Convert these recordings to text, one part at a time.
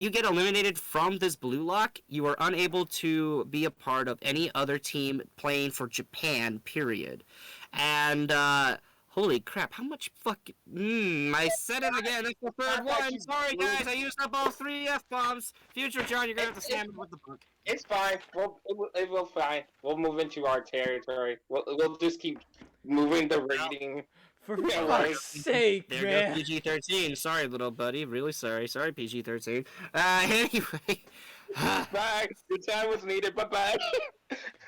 you get eliminated from this blue lock, you are unable to be a part of any other team playing for Japan, period. And, holy crap, how much fucking... I said it again, it's the third one! Sorry, guys, I used up all 3 F-bombs! Future John, you're gonna have to stand up with the book. It's fine. It will fine. We'll move into our territory. We'll just keep moving the rating. For fuck's sake, there man. goes PG-13. Sorry, little buddy. Really sorry. Sorry, PG-13. Anyway. Bye. Your time was needed. Bye-bye.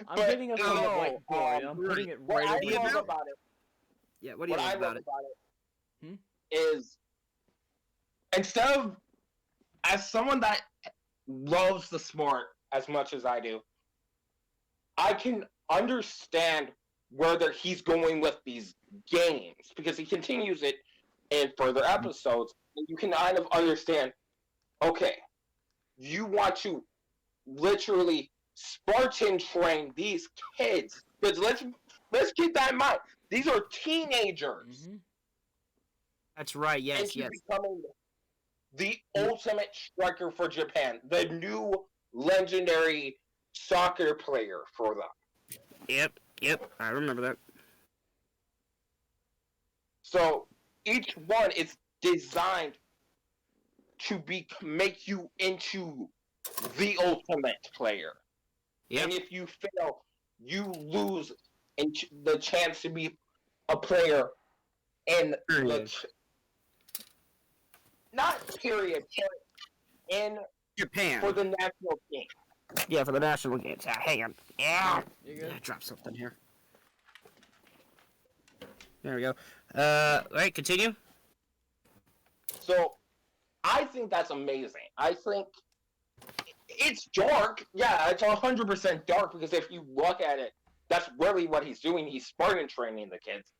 I'm getting us on the whiteboard. I'm putting it right over here. here. About it. Yeah, what do you love about it? Is instead of, as someone that loves the sport as much as I do, I can understand whether he's going with these games because he continues it in further episodes. And you can kind of understand, okay, you want to literally Spartan train these kids. Because let's keep that in mind. These are teenagers. Mm-hmm. That's right, yes, yes. Becoming the ultimate striker for Japan. The new legendary soccer player for them. Yep, I remember that. So each one is designed to make you into the ultimate player. Yep. And if you fail, you lose the chance to be a player in in Japan for the national team. Yeah, for the national games. Hang on. Yeah. Drop something here. There we go. Alright, continue. So, I think that's amazing. I think it's dark. Yeah, it's 100% dark because if you look at it, that's really what he's doing. He's Spartan training the kids.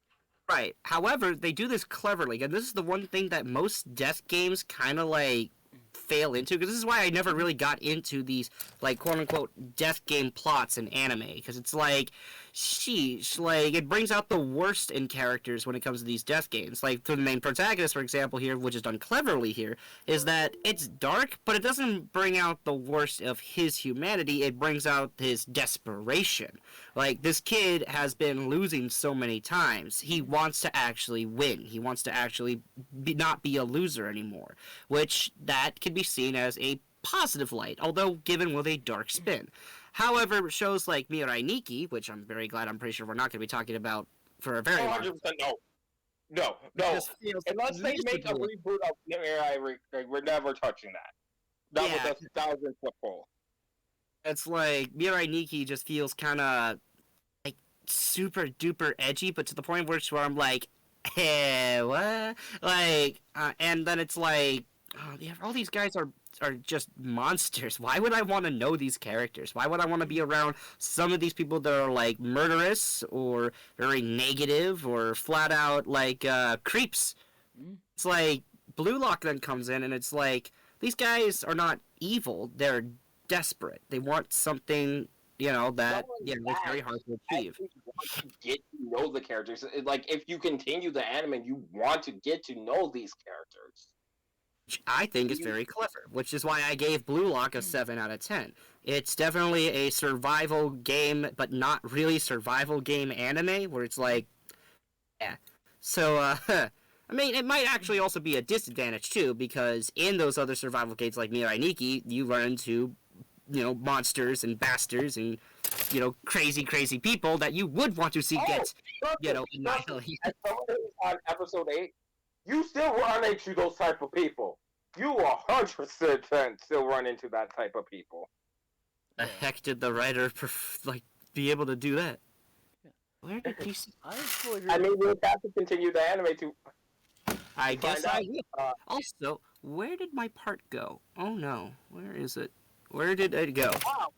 Right. However, they do this cleverly, and this is the one thing that most death games kind of like fail into, because this is why I never really got into these like quote-unquote death game plots in anime, because it's like, sheesh, like it brings out the worst in characters when it comes to these death games. Like the main protagonist, for example, here, which is done cleverly here, is that it's dark, but it doesn't bring out the worst of his humanity, it brings out his desperation. Like, this kid has been losing so many times. He wants to actually win. He wants to actually not be a loser anymore, which that can be seen as a positive light, although given with a dark spin. However, shows like Mirai Nikki, which I'm very glad I'm pretty sure we're not going to be talking about for a very long time. No. Unless they make a reboot of Mirai, we're never touching that. That was a 1,000-foot pole. It's like, Mirai Nikki just feels kind of, like, super duper edgy, but to the point where I'm like, hey, what? Like, and then it's like, oh, yeah, all these guys are just monsters. Why would I want to know these characters? Why would I want to be around some of these people that are, like, murderous, or very negative, or flat out, like, creeps? It's like, Blue Lock then comes in, and it's like, these guys are not evil, they're desperate. They want something, that it's very hard to achieve. You want to get to know the characters. Like, if you continue the anime, you want to get to know these characters. Which I think is very clever, which is why I gave Blue Lock a 7 out of 10. It's definitely a survival game, but not really survival game anime, where it's like, yeah. So, I mean, it might actually also be a disadvantage, too, because in those other survival games like Mirai Nikki, you run into, monsters and bastards and, crazy people that you would want to see get, annihilated. As someone who's on episode 8, you still run into those type of people. You 100% still run into that type of people. The heck did the writer, be able to do that? Where did he... I mean, we'll have to continue the anime to... I guess I will. Also, where did my part go? Oh no, where is it? Where did it go? Wow.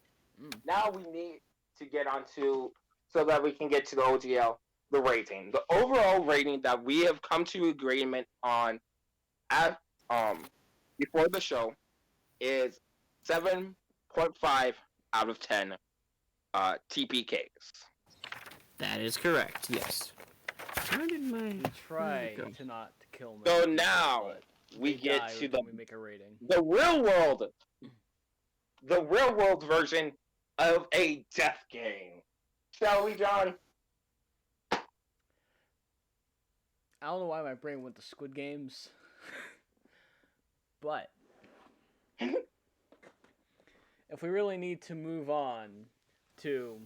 Now we need to get onto, so that we can get to the OGL, the rating. The overall rating that we have come to agreement on at before the show is 7.5 out of 10 TPKs. That is correct, yes. Where did my... Try to not kill me. So now, we They get die to every time we make a rating. the real world version of a death game. Shall we, John? I don't know why my brain went to Squid Games, but if we really need to move on to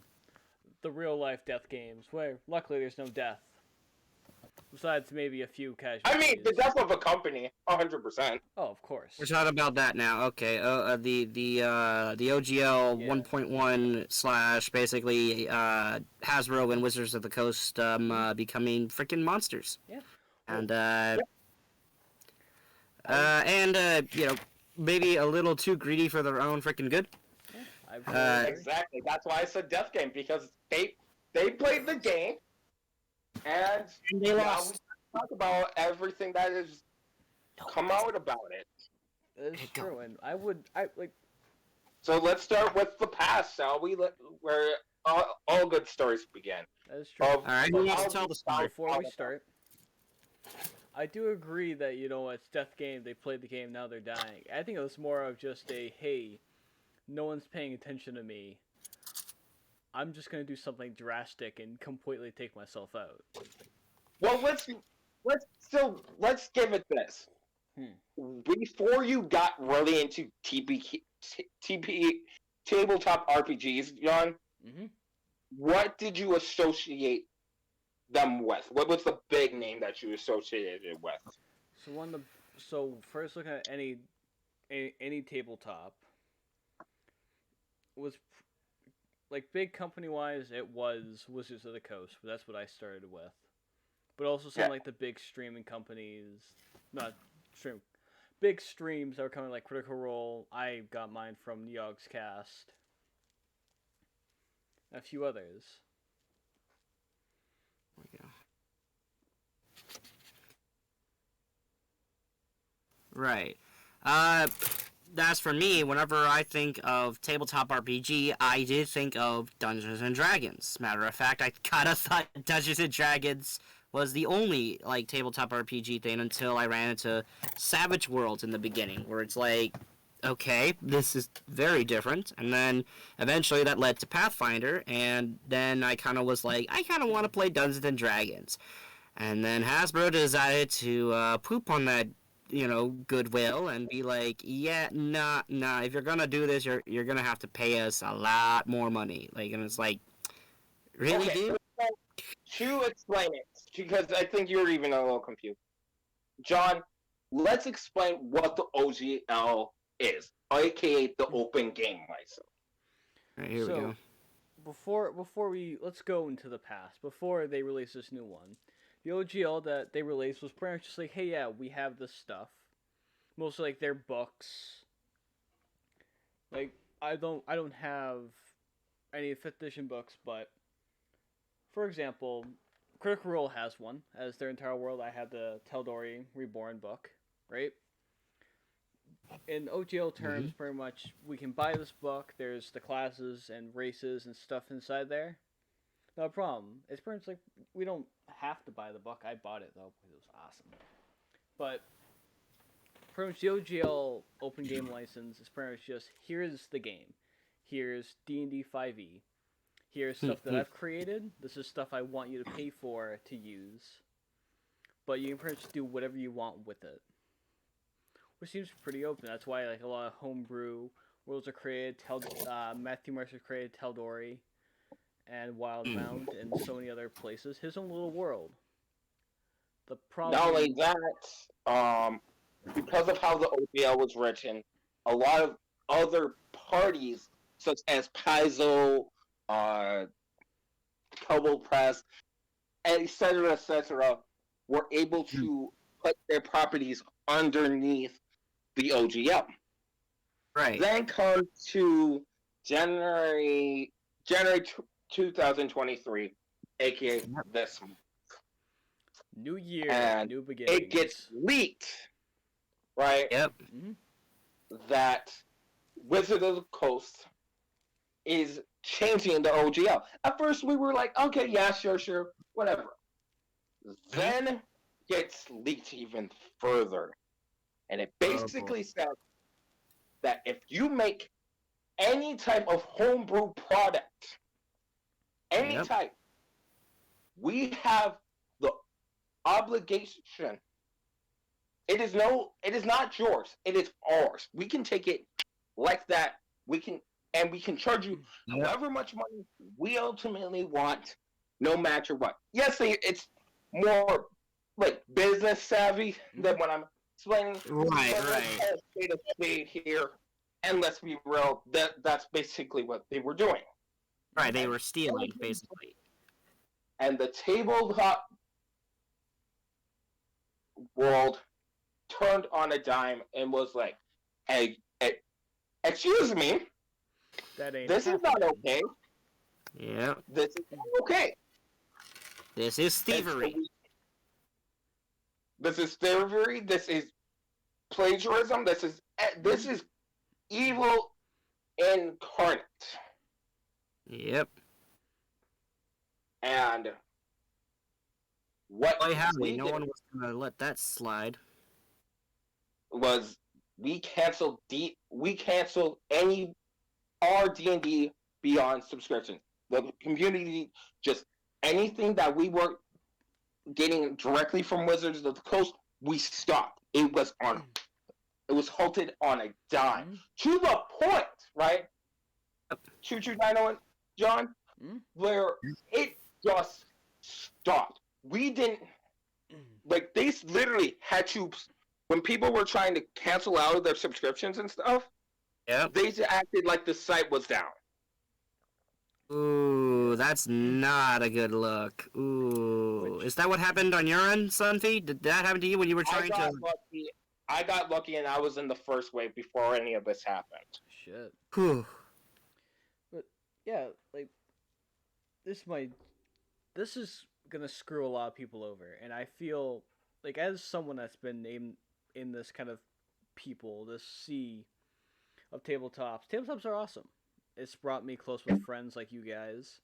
the real life death games, where luckily there's no death, besides maybe a few casualties. I mean, the death of a company, 100%. Oh, of course. We're talking about that now. Okay. The OGL Yeah. 1.1 / basically Hasbro and Wizards of the Coast becoming freaking monsters. Yeah. And you know, maybe a little too greedy for their own freaking good. Exactly. That's why I said death game, because they played the game, and they lost. We talk about everything that has come out about it. That is true, and I like. So let's start with the past, shall we? Where all good stories begin. That is true. All right, who wants to tell the story? Before we start, I do agree that, you know, it's death game. They played the game, now they're dying. I think it was more of just a, hey, no one's paying attention to me. I'm just gonna do something drastic and completely take myself out. Well, let's give it this. Before you got really into TP tabletop RPGs, John, what did you associate them with? What was the big name that you associated it with? So first looking at any tabletop was like big company wise, it was Wizards of the Coast, but that's what I started with. But also some like the big streaming companies, big streams that were coming like Critical Role. I got mine from Yog's Cast. A few others. Right. As for me, whenever I think of tabletop RPG, I did think of Dungeons and Dragons. Matter of fact, I kind of thought Dungeons and Dragons was the only like tabletop RPG thing until I ran into Savage Worlds in the beginning, where it's like, okay, this is very different. And then eventually that led to Pathfinder, and then I kind of was like, I kind of want to play Dungeons and Dragons. And then Hasbro decided to poop on that, you know, goodwill and be like, yeah, nah, if you're gonna do this, you're gonna have to pay us a lot more money. Like, and it's like, really, dude? To explain it, because I think you're even a little confused. John, let's explain what the OGL is, aka the Open Game License. Alright, here we go. Before let's go into the past. Before they released this new one, the OGL that they released was pretty much just like, hey, yeah, we have this stuff. Mostly like their books. Like I don't have any 5th edition books, but for example, Critical Role has one. As their entire world, I had the Teldori Reborn book, right? In OGL terms, pretty much, we can buy this book. There's the classes and races and stuff inside there. No problem. It's pretty much like, we don't have to buy the book. I bought it, though, because it was awesome. But pretty much the OGL Open Game License is pretty much just, here's the game. Here's D&D 5e. Here's stuff that I've created. This is stuff I want you to pay for to use. But you can pretty much do whatever you want with it. Which seems pretty open. That's why like a lot of homebrew worlds are created. Matthew Mercer created Teldori and Wildmount and so many other places. His own little world. The problem. Not only that, because of how the OGL was written, a lot of other parties, such as Paizo, Kobold Press, etc., were able to put their properties underneath the OGL. Right. Then comes to January 2023, aka this month. New year, and new beginnings. It gets leaked, right? Yep. That Wizard of the Coast is changing the OGL. At first, we were like, okay, yeah, sure, whatever. Then gets leaked even further and it Oh, boy. basically says that if you make any type of homebrew product, any Yep. type, we have the obligation. It is not yours. It is ours. We can take it like that. We can charge you Yep. however much money we ultimately want, no matter what. Yes, it's more like business savvy than what I'm explaining. Right, But let's right. call it state of state here, and let's be real. That's basically what they were doing. Right, they were stealing, basically. And the tabletop world turned on a dime and was like, "Hey, excuse me, That ain't this is not okay. Yeah. This is not okay. This is thievery. This is thievery. This is plagiarism. This is evil incarnate." Yep. And what Boy, howdy, we no did one was gonna let that slide. was we canceled any our D&D Beyond subscription. The community, just anything that we were getting directly from Wizards of the Coast, we stopped. It was halted on a dime. To the point, right? Choo Choo Dino, John, where it just stopped. We didn't, like, they literally had to, when people were trying to cancel out of their subscriptions and stuff, Yep. they just acted like the site was down. Ooh, that's not a good look. Ooh. Is that what happened on your end, Sunfi? Did that happen to you when you were trying to... I got lucky and I was in the first wave before any of this happened. Shit. Whew. But yeah, like this is gonna screw a lot of people over, and I feel like as someone that's been in this kind of this sea of tabletops are awesome. It's brought me close with friends like you guys.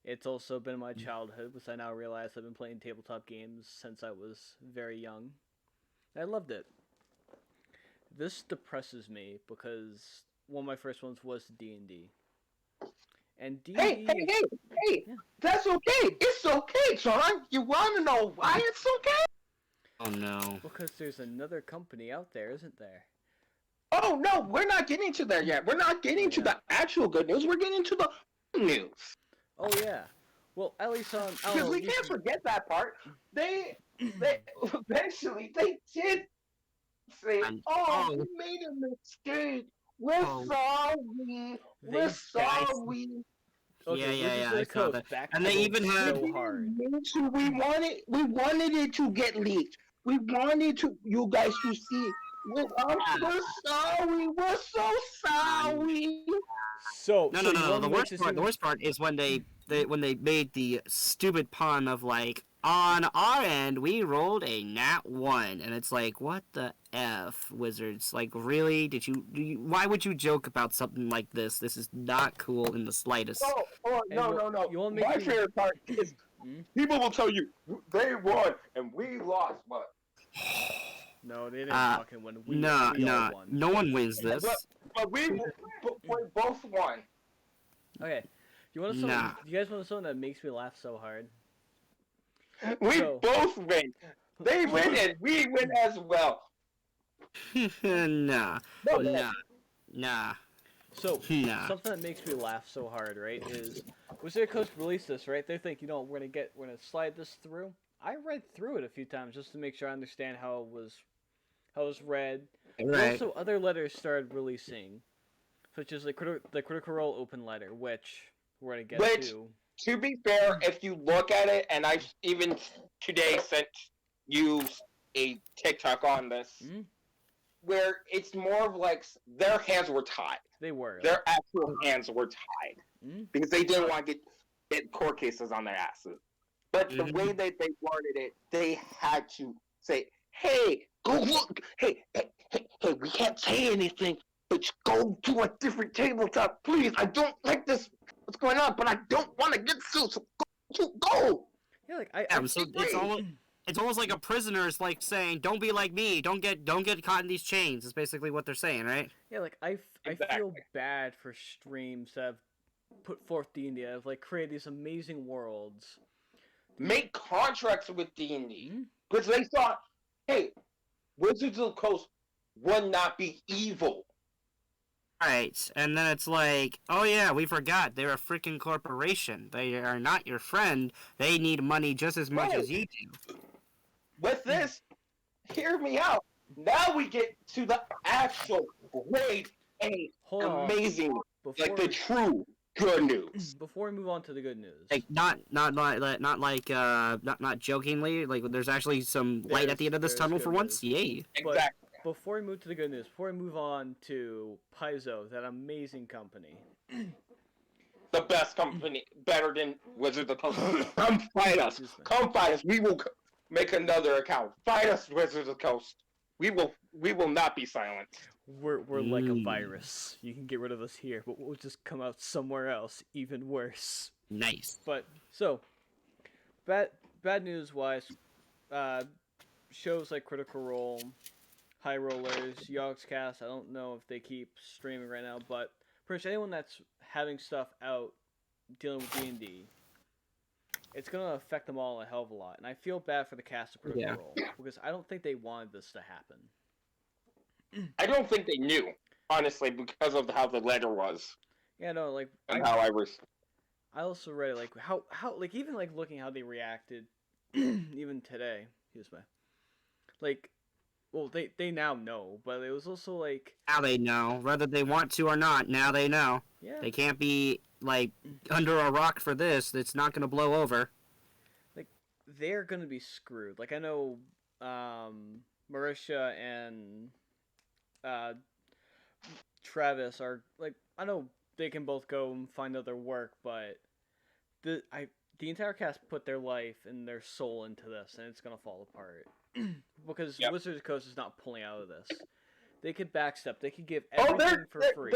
It's also been my childhood, which I now realize I've been playing tabletop games since I was very young. I loved it. This depresses me because one of my first ones was D&D. And D&D... Hey, yeah. That's okay. It's okay, John. You want to know why it's okay? Oh, no. Because there's another company out there, isn't there? Oh, no, we're not getting to there yet. We're not getting to the actual good news. We're getting to the news. Oh, yeah. Well, at least on... Because we can't forget that part. They eventually, they did say, we made a mistake. We're sorry. We're sorry. Okay, yeah, I saw that. And they even had... So hard. We wanted it to get leaked. We wanted you guys to see. We're sorry. We're so sorry. So no. The worst part is when they made the stupid pun of like, on our end we rolled a nat 1, and it's like, what the f, Wizards? Like, really? Why would you joke about something like this? This is not cool in the slightest. No. My favorite part is people will tell you they won and we lost, but no, they didn't fucking win. We all won. No one wins this. But we both won. Okay, you guys want something that makes me laugh so hard? We both win. They win and we win as well. Nah. So, nah. Something that makes me laugh so hard, right, is Wizard of the Coast released this, right? They think, we're gonna slide this through. I read through it a few times just to make sure I understand how it was read. Right. Also, other letters started releasing, such as the Critical Role open letter, which we're gonna get to. To be fair, if you look at it, and I even today sent you a TikTok on this, where it's more of like their hands were tied. They were. Their actual hands were tied because they didn't want to get court cases on their asses. But the way that they worded it, they had to say, "Hey, go look. Hey, we can't say anything, but go to a different tabletop, please. I don't like this. What's going on? But I don't want to get sued. So go." Yeah, like it's all. It's almost like a prisoner is like saying, "Don't be like me. Don't get caught in these chains." Is basically what they're saying, right? Yeah, like I Exactly. feel bad for streams that have put forth D&D, that have like created these amazing worlds. Make contracts with D&D Mhm. because they thought, hey, Wizards of the Coast would not be evil. Right, and then it's like, oh yeah, we forgot they're a freaking corporation. They are not your friend. They need money just as much Right. as you do. With this, hear me out. Now we get to the actual great and Hold on. amazing, Before like the true good news. before we move on to the good news, Like not jokingly. Like there's actually some light at the end of this There's tunnel good for once. news. Yay! But Exactly. before we move to the good news, before we move on to Paizo, that amazing company. The best company, better than Wizards of the Coast. Come fight us. Come fight us. We will make another account. Fight us, Wizards of the Coast. We will not be silent. We're like a virus. You can get rid of us here, but we'll just come out somewhere else, even worse. Nice. But so, bad news wise, shows like Critical Role, High Rollers, Yogscast. I don't know if they keep streaming right now, but pretty much anyone that's having stuff out dealing with D&D, it's gonna affect them all a hell of a lot. And I feel bad for the cast of Critical Role because I don't think they wanted this to happen. I don't think they knew, honestly, because of how the letter was Yeah, no, like and how I was. I also read it, like how like even like looking how they reacted, even today. Excuse me. Like, well, they now know, but it was also like Now they know, whether they want to or not. Now they know. yeah, They can't be like under a rock for this. It's not gonna blow over. like they're gonna be screwed. Like I know, Marisha and Travis are like I know they can both go and find other work, but the entire cast put their life and their soul into this, and it's gonna fall apart because Wizards of the Coast is not pulling out of this. They could backstep. They could give everything for free.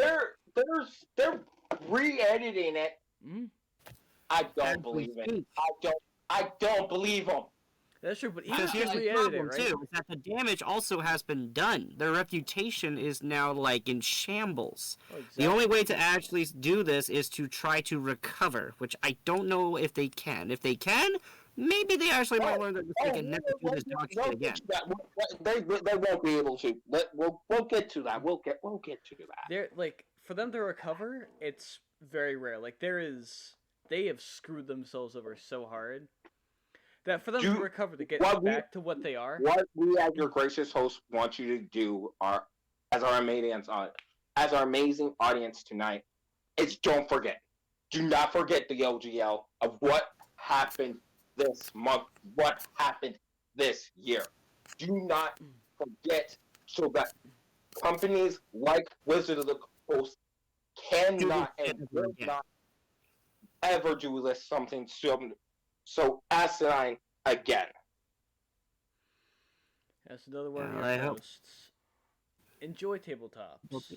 They're re-editing it. Mm-hmm. I don't believe it. I don't believe them. That's true, but even Because if here's they the re-edit it, problem right? too: is that the damage also has been done. Their reputation is now like in shambles. Oh, The exactly. only way to actually do this is to try to recover, which I don't know if they can. If they can, maybe they actually might learn that they can never do this dog shit again. They won't be able to. We'll get to that. We'll get to that. They're like for them to recover, it's very rare. Like they have screwed themselves over so hard that for them to recover to get back to what they are. What we, as your gracious host, want you to do as our amazing audience tonight is don't forget. Do not forget the OGL of what happened this month, what happened this year. Do not forget so that companies like Wizard of the Coast cannot and will not ever do this something so asinine again. That's another one of I your hope. hosts. Enjoy tabletops.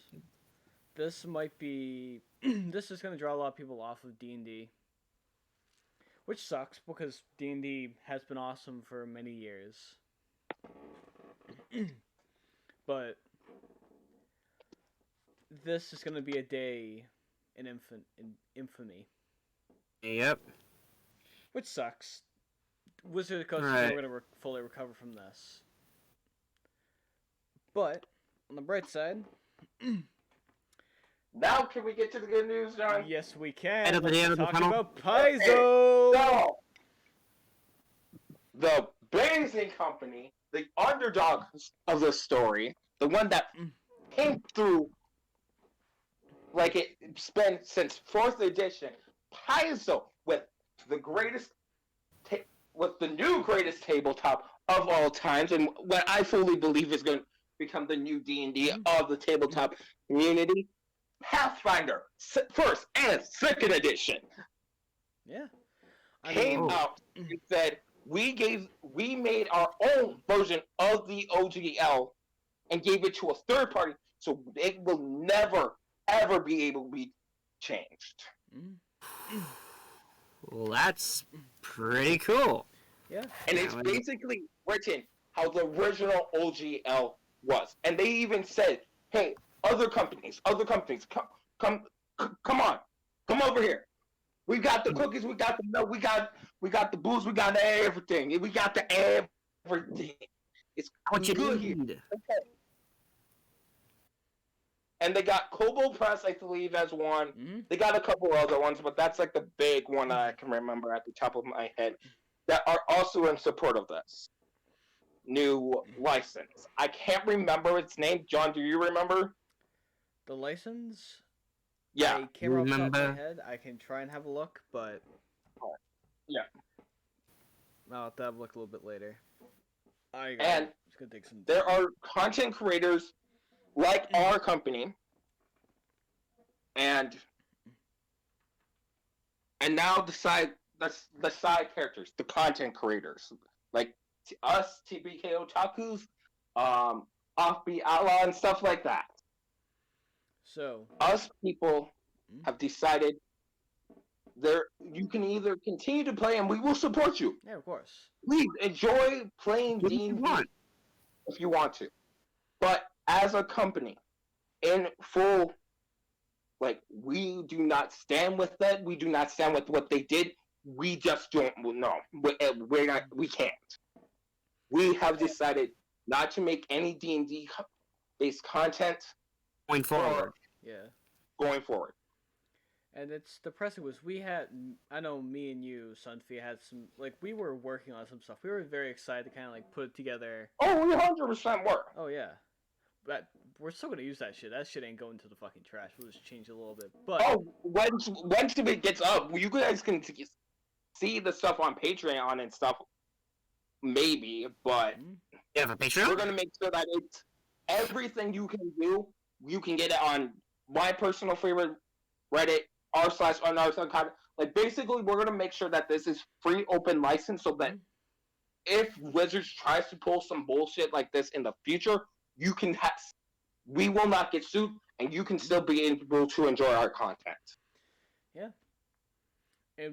This might be. This is going to draw a lot of people off of D&D, which sucks because D&D has been awesome for many years. But this is going to be a day in infamy. Yep. Which sucks. Wizard of the Coast is Right. never going to fully recover from this. But, on the bright side... Now can we get to the good news, John? Yes, we can. End of the Let's tunnel. talk about Paizo! So, the amazing company, the underdog of the story, the one that came through like it's been since 4th edition, Paizo with the new greatest tabletop of all times, and what I fully believe is going to become the new D&D of the tabletop community, Pathfinder 1st and 2nd edition. Yeah. Came out and said we made our own version of the OGL and gave it to a third party, so it will never ever be able to be changed. Well, that's pretty cool. Yeah. And it's basically written how the original OGL was. And they even said, hey, other companies, come on, come over here. We got the cookies, we got the milk, we got the booze, we got everything. We got the everything. It's What you good here. need. Okay. And they got Kobo Press, I believe, as one. Mm-hmm. They got a couple other ones, but that's like the big one that I can remember at the top of my head that are also in support of this new license. I can't remember its name. John, do you remember? The license? Yeah. I can't remember off the top of my head. I can try and have a look, but yeah, I'll have to have a look a little bit later. And it's gonna take some time. There are content creators like our company, and now the side characters, the content creators, like us, TBK Otakus, Offbeat Outlaw, and stuff like that. So us people have decided you can either continue to play and we will support you. Yeah, of course. Please enjoy playing D&D if you want to. But as a company, in full, like, we do not stand with that. We do not stand with what they did. We just don't know. We can't. We have decided not to make any D&D based content going forward. Going forward. And it's depressing was I know me and you, Sunfi, had some, like, we were working on some stuff. We were very excited to kind of, like, put it together. Oh, we 100% were. Oh, yeah. But we're still going to use that shit. That shit ain't going to the fucking trash. We'll just change it a little bit. But once it gets up, you guys can see the stuff on Patreon and stuff, maybe, but you have a Patreon? We're going to make sure that it's everything you can do, you can get it on my personal favorite Reddit, r/on like, basically, we're gonna make sure that this is free, open license, so that if Wizards tries to pull some bullshit like this in the future, we will not get sued, and you can still be able to enjoy our content. Yeah.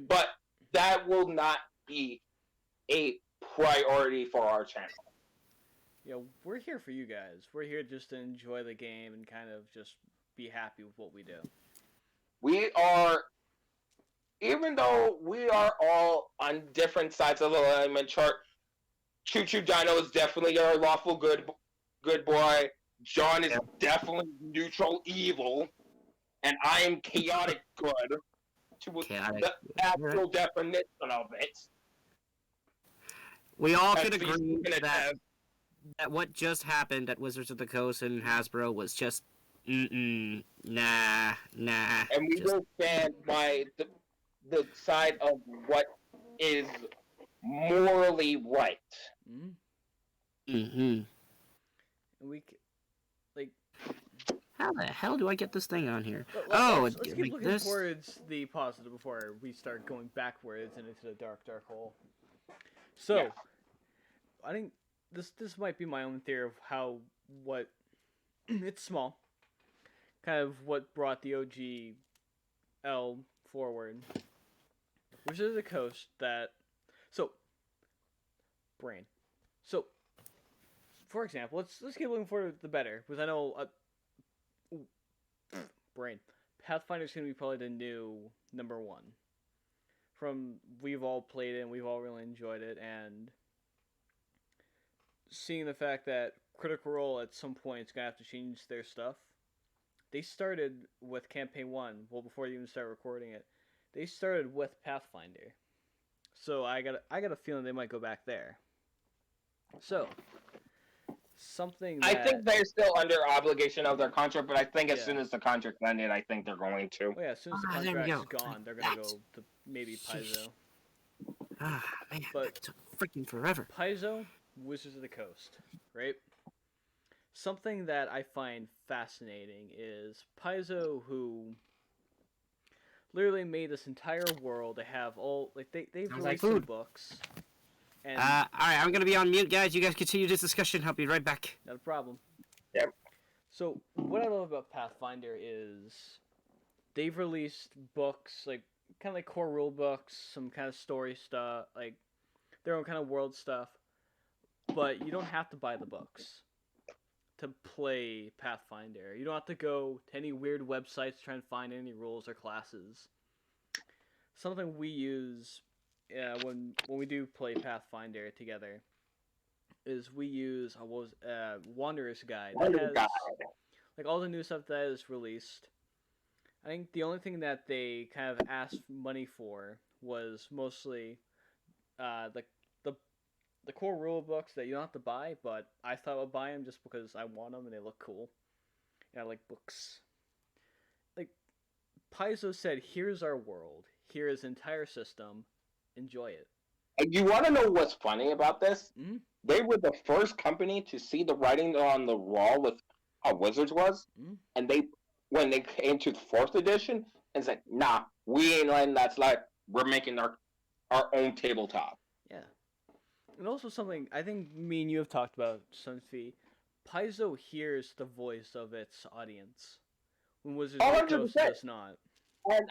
But that will not be a priority for our channel. Yeah, we're here for you guys. We're here just to enjoy the game and kind of just be happy with what we do. We are, even though we are all on different sides of the alignment chart, Choo Choo Dino is definitely our lawful good boy. John is definitely neutral evil, and I am chaotic good. The actual definition of it. We all can agree that what just happened at Wizards of the Coast and Hasbro was just nah. And we will stand by the side of what is morally right. Mm-hmm. We like. How the hell do I get this thing on here? Let's keep looking this towards the positive before we start going backwards and into the dark hole. So, I think this might be my own theory of what it's small. Kind of what brought the OGL forward. Wizards of the Coast brain. So, for example, let's keep looking for the better, because I know brain. Pathfinder's gonna be probably the new number one. We've all played it and we've all really enjoyed it, and seeing the fact that Critical Role at some point is gonna have to change their stuff. They started with Campaign 1, well, before they even started recording it. They started with Pathfinder. So I got a feeling they might go back there. So, I think they're still under obligation of their contract, but I think as soon as the contract ended, I think they're going to. Well, yeah, as soon as the contract's gone, they're going to go to maybe Paizo. Man, that took freaking forever. Paizo, Wizards of the Coast, right? Something that I find fascinating is Paizo, who literally made this entire world. They have they've released some books. And alright, I'm gonna be on mute, guys. You guys continue this discussion. I'll be right back. Not a problem. Yep. So, what I love about Pathfinder is they've released books, kind of like core rule books, some kind of story stuff. their own kind of world stuff. But you don't have to buy the books to play Pathfinder. You don't have to go to any weird websites to try and find any rules or classes. Something we use when we do play Pathfinder together is we use Wanderer's Guide. Wonder That has Guide. like all the new stuff that is released. I think the only thing that they kind of asked money for was mostly the the core rule books that you don't have to buy, but I thought I would buy them just because I want them and they look cool. And I like books. Like Paizo said, here's our world. Here is entire system. Enjoy it. And you want to know what's funny about this? Mm-hmm. They were the first company to see the writing on the wall with how Wizards was, and when they came to the 4th edition, and said, "Nah, we ain't letting that slide. We're making our own tabletop." Yeah. And also something I think me and you have talked about, Sunfi. Paizo hears the voice of its audience, when Wizards of the Coast 100%. does not. And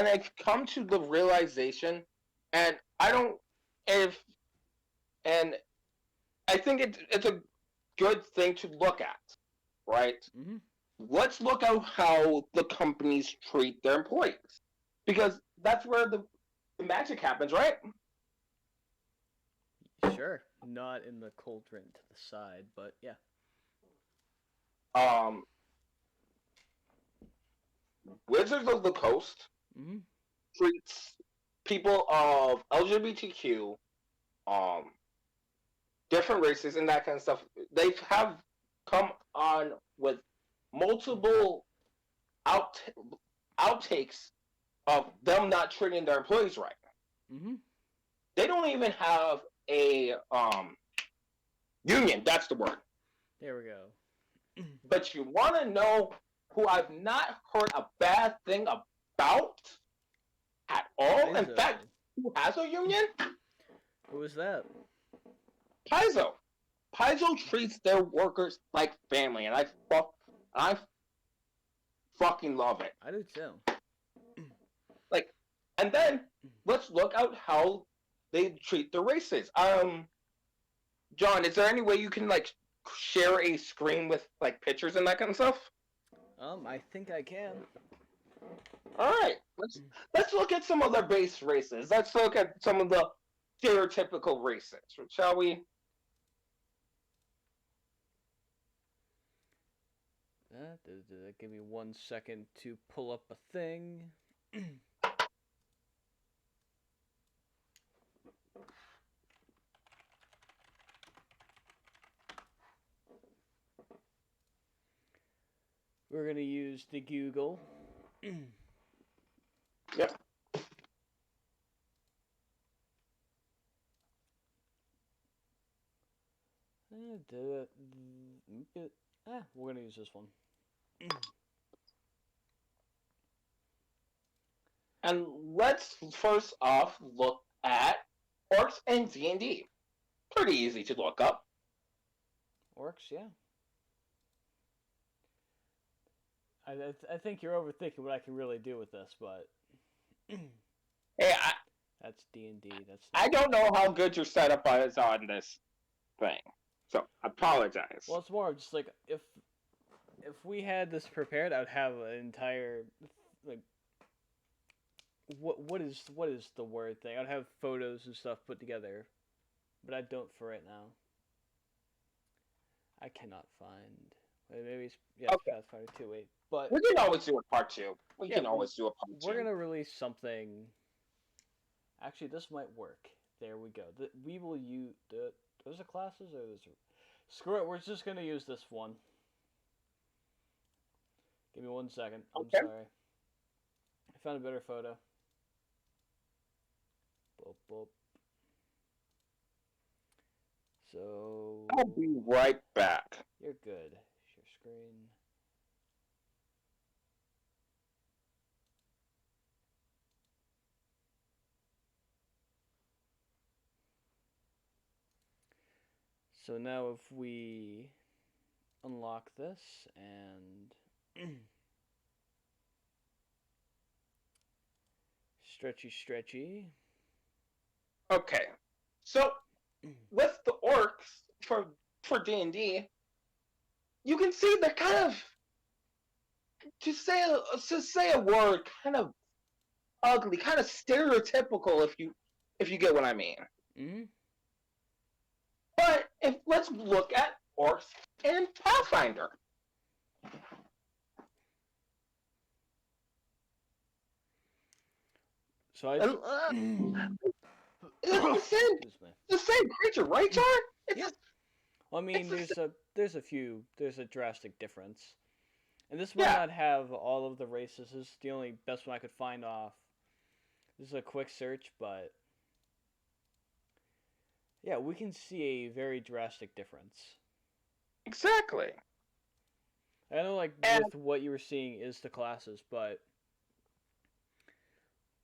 I've come to the realization, and I don't and I think it's a good thing to look at, right? Mm-hmm. Let's look at how the companies treat their employees, because that's where the magic happens, right? Sure. Not in the cauldron to the side, but yeah. Wizards of the Coast Mm-hmm. treats people of LGBTQ, different races and that kind of stuff. They have come on with multiple outtakes of them not treating their employees right. Mm-hmm. They don't even have a union. That's the word. There we go. But you want to know who I've not heard a bad thing about at all? In Paizo. fact, who has a union? Who was that? Paizo. Paizo treats their workers like family, and I fucking love it. I do too. And then let's look at how they treat the races. John, is there any way you can share a screen with pictures and that kind of stuff? I think I can. All right, let's look at some other base races. Let's look at some of the stereotypical races, shall we? Give me 1 second to pull up a thing. We're gonna use the Google. Yep. We're gonna use this one. And let's first off look at Orcs and D&D. Pretty easy to look up. Orcs, yeah. I think you're overthinking what I can really do with this, but Hey, that's D&D. I don't know how good your setup is on this thing, so I apologize. Well, it's more of just if we had this prepared, I would have an entire what is the word thing? I'd have photos and stuff put together, but I don't for right now. I cannot find. Maybe it's Okay. Pathfinder 2.8, but We can always do a part 2. We can always do a part 2. we're gonna release something. Actually, this might work. There we go. We will use those are classes or those are... Screw it. We're just gonna use this one. Give me 1 second. I'm Okay. sorry. I found a better photo. Boop, boop. So I'll be right back. you're good. Share screen. So now if we unlock this and stretchy. Okay. So with the orcs for D&D, you can see they're kind of, to say a word, kind of ugly, kind of stereotypical, if you get what I mean. Mm-hmm. But let's look at orcs in Pathfinder. So I. It's the same creature, right, John? Yeah. Well, I mean, there's a drastic difference, and this might not have all of the races. This is the only best one I could find off. This is a quick search, but yeah, we can see a very drastic difference. Exactly. I know, like, with what you were seeing is the classes, but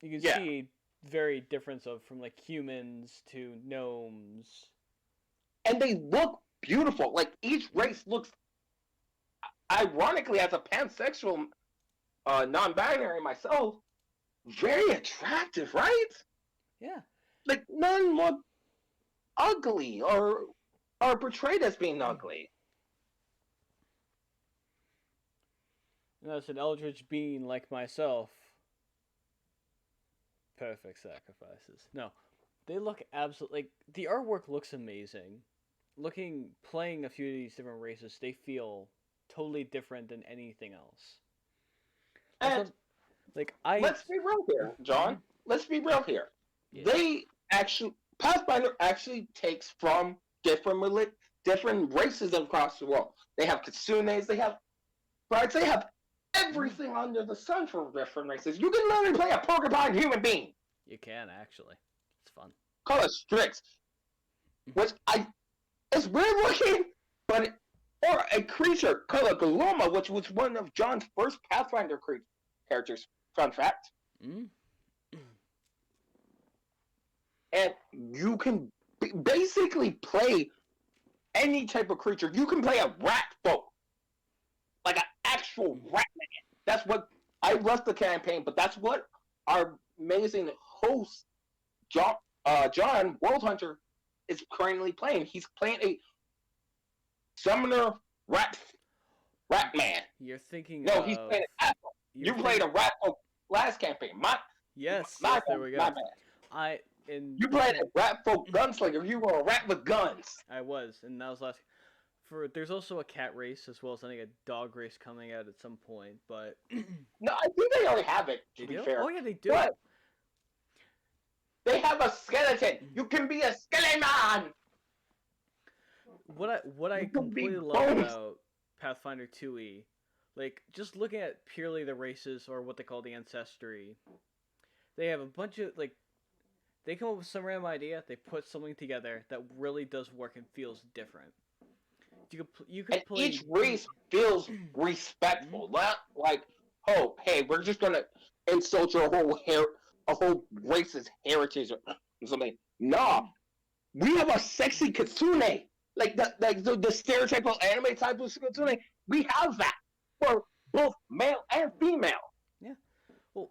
you can see a very difference from like humans to gnomes. And they look beautiful. Like, each race looks, ironically, as a pansexual, non-binary myself, very attractive, right? Yeah. Like, none look ugly or are portrayed as being ugly. And that's an eldritch being like myself. Perfect sacrifices. No, they look absolutely, like, the artwork looks amazing. Playing a few of these different races, they feel totally different than anything else. And let's be real here, John. Mm-hmm. Let's be real here. Yeah. Pathfinder actually takes from different races across the world. They have kitsunes, they have everything under the sun for different races. You can literally play a porcupine human being. You can, actually. It's fun. Call it Strix. Which it's weird looking, or a creature called a Galoma, which was one of John's first Pathfinder characters. Fun fact. And you can basically play any type of creature. You can play a rat folk. Like an actual rat man. That's what I left the campaign, but that's what our amazing host, John World Hunter, is currently playing. He's playing a summoner rat man. You're thinking No, he's playing an apple. You played a rat folk last campaign. Yes, there we go. My bad. You played a rat folk gunslinger. You were a rat with guns. I was, and that was last. There's also a cat race as well as I think a dog race coming out at some point, but no, I think they already have it. To be fair, oh yeah, they do. But they have a skeleton. You can be a skeleton. What I completely love about Pathfinder 2e, like, just looking at purely the races or what they call the ancestry, they have a bunch of, like, they come up with some random idea, they put something together that really does work and feels different. You could play. Each race feels respectful, not like, oh, hey, we're just gonna insult your whole race's heritage or something. Nah, we have a sexy kitsune, like the stereotypical anime type of kitsune. We have that for both male and female. Yeah. Well,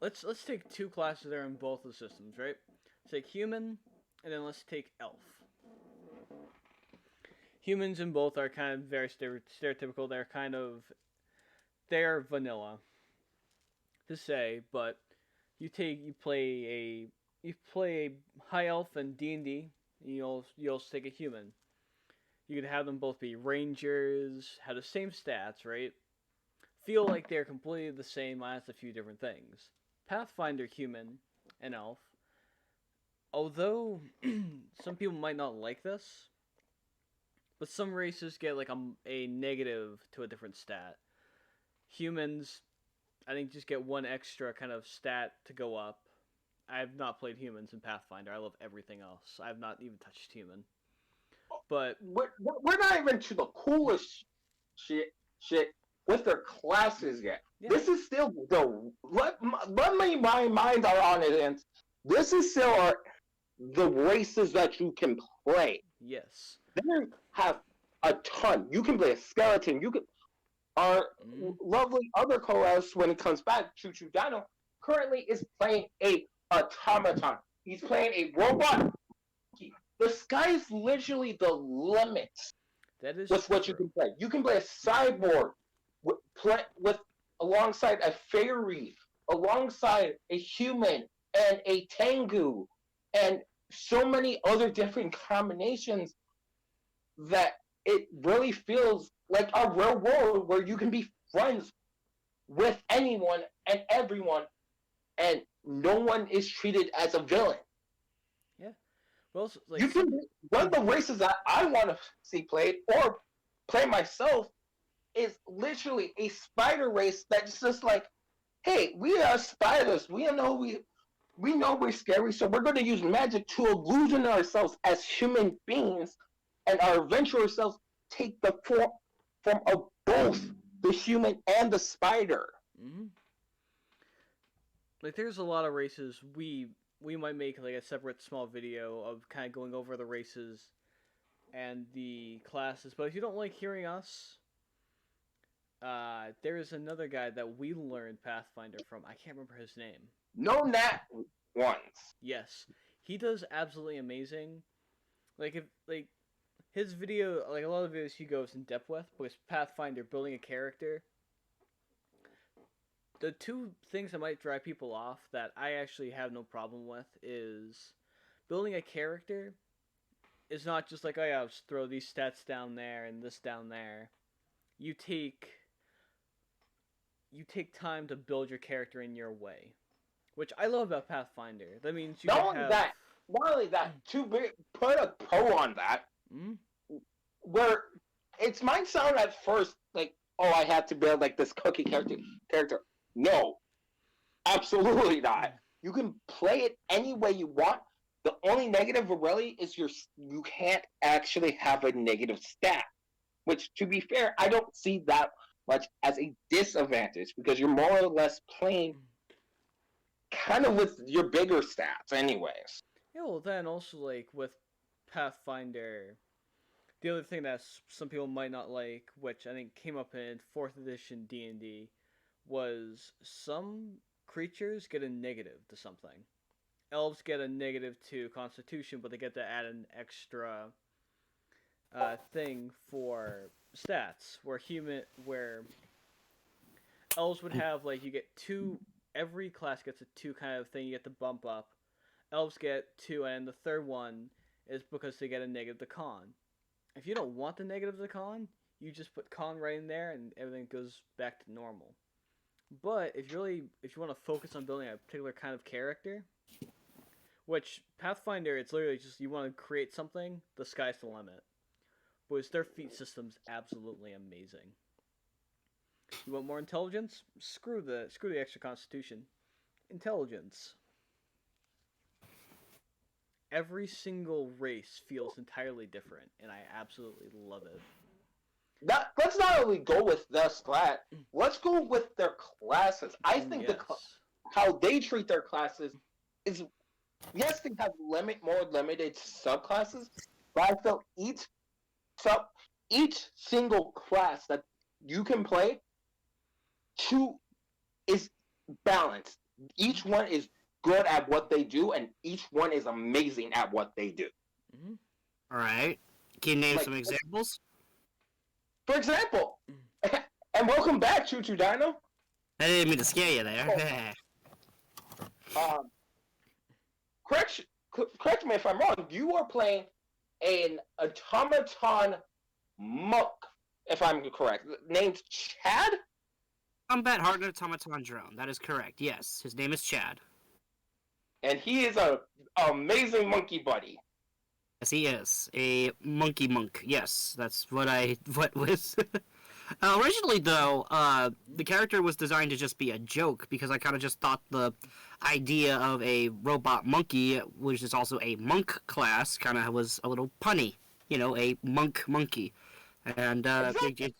let's take two classes there in both the systems, right? Let's take human, and then let's take elf. Humans in both are kind of very stereotypical. They're vanilla, to say, but you play a high elf in D&D. You also take a human. You could have them both be rangers, have the same stats, right? Feel like they're completely the same, minus a few different things. Pathfinder human and elf. Although some people might not like this, but some races get like a negative to a different stat. Humans, I think, just get one extra kind of stat to go up. I have not played humans in Pathfinder. I love everything else. I have not even touched human. But we're not even to the coolest shit with their classes yet. Yeah. This is still let me my mind are on it, and this is still the races that you can play. Yes. They have a ton. You can play a skeleton. You can. Our lovely other co-host, when it comes back, Choo Choo Dino, currently is playing a automaton. He's playing a robot. The sky is literally the limit. That is with what true. you can play. You can play a cyborg with alongside a fairy, alongside a human and a tengu, and so many other different combinations that it really feels like a real world where you can be friends with anyone and everyone, and no one is treated as a villain. Yeah. Well, like You can one of the races that I want to see played or play myself is literally a spider race that's just like, hey, we are spiders. We know we're scary, so we're going to use magic to illusion ourselves as human beings, and our adventurous selves take the form of both the human and the spider. Mm-hmm. Like, there's a lot of races we might make like a separate small video of kind of going over the races and the classes. But if you don't like hearing us, there is another guy that we learned Pathfinder from. I can't remember his name. No nat ones. Yes, he does absolutely amazing. Like if like his video, like a lot of videos he goes in depth with, because Pathfinder building a character. The two things that might drive people off that I actually have no problem with is building a character is not just like, oh yeah, I'll just throw these stats down there and this down there. You take time to build your character in your way, which I love about Pathfinder. That means you Not can only have that, to put a pro on that, where it might sound at first like, oh, I have to build like this cookie character. No, absolutely not. You can play it any way you want. The only negative really is you can't actually have a negative stat. Which, to be fair, I don't see that much as a disadvantage because you're more or less playing kind of with your bigger stats anyways. Yeah, well then also like with Pathfinder, the other thing that some people might not like, which I think came up in 4th edition D&D, was some creatures get a negative to something. Elves get a negative to Constitution, but they get to add an extra thing for stats. Where elves would have like you get 2. Every class gets a 2 kind of thing. You get to bump up. Elves get 2, and the third one is because they get a negative to con. If you don't want the negative to con, you just put con right in there, and everything goes back to normal. But if you want to focus on building a particular kind of character, which Pathfinder, it's literally just you want to create something, the sky's the limit. Because their feat system's absolutely amazing. You want more intelligence? Screw the extra Constitution. Intelligence. Every single race feels entirely different, and I absolutely love it. Let's not only go with the stat, let's go with their classes. I think yes. How they treat their classes is, yes, they have more limited subclasses, but I feel each single class that you can play is balanced. Each one is good at what they do, and each one is amazing at what they do. Mm-hmm. All right. Can you name some examples? For example, and welcome back, Choo Choo Dino. I didn't mean to scare you there. Correct me if I'm wrong. You are playing an automaton monk, if I'm correct, named Chad? Combat Hardened Automaton Drone. That is correct. Yes, his name is Chad. And he is an amazing monkey buddy. Yes, he is a monkey monk. Yes, that's what was. Originally, though, the character was designed to just be a joke because I kind of just thought the idea of a robot monkey, which is also a monk class, kind of was a little punny. You know, a monk monkey, and Exactly.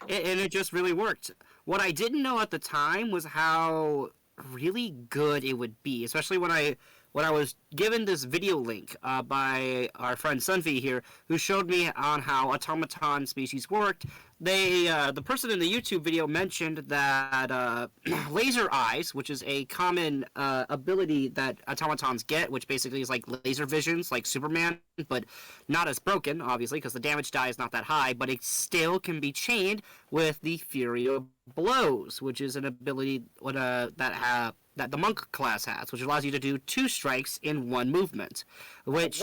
and it just really worked. What I didn't know at the time was how really good it would be, especially when I when I was given this video link by our friend Sunvi here, who showed me on how automaton species worked. The person in the YouTube video mentioned that laser eyes, which is a common ability that automatons get, which basically is like laser visions, like Superman, but not as broken, obviously, because the damage die is not that high, but it still can be chained with the Fury of Blows, which is an ability that the monk class has, which allows you to do 2 strikes in 1 movement, which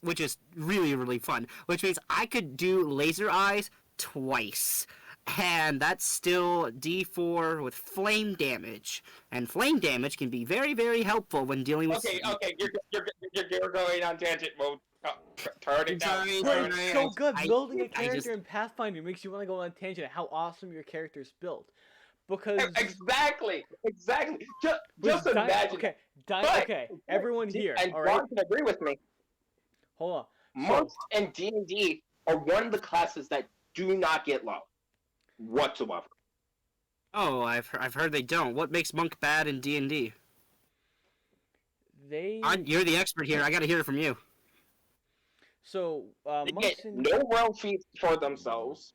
which is really, really fun. Which means I could do laser eyes twice, and that's still D4 with flame damage, and flame damage can be very, very helpful when dealing with. Okay, you're going on tangent mode. Turn it down. But it's so good. Building a character in Pathfinder makes you want to go on a tangent. How awesome your character's built. Because exactly. Just imagine. Okay, everyone here. And all right? Ron can agree with me. Hold on. Monks and D&D are one of the classes that do not get love whatsoever. Oh, I've heard they don't. What makes monk bad in D&D? You're the expert here. I got to hear it from you. So they get no real feats for themselves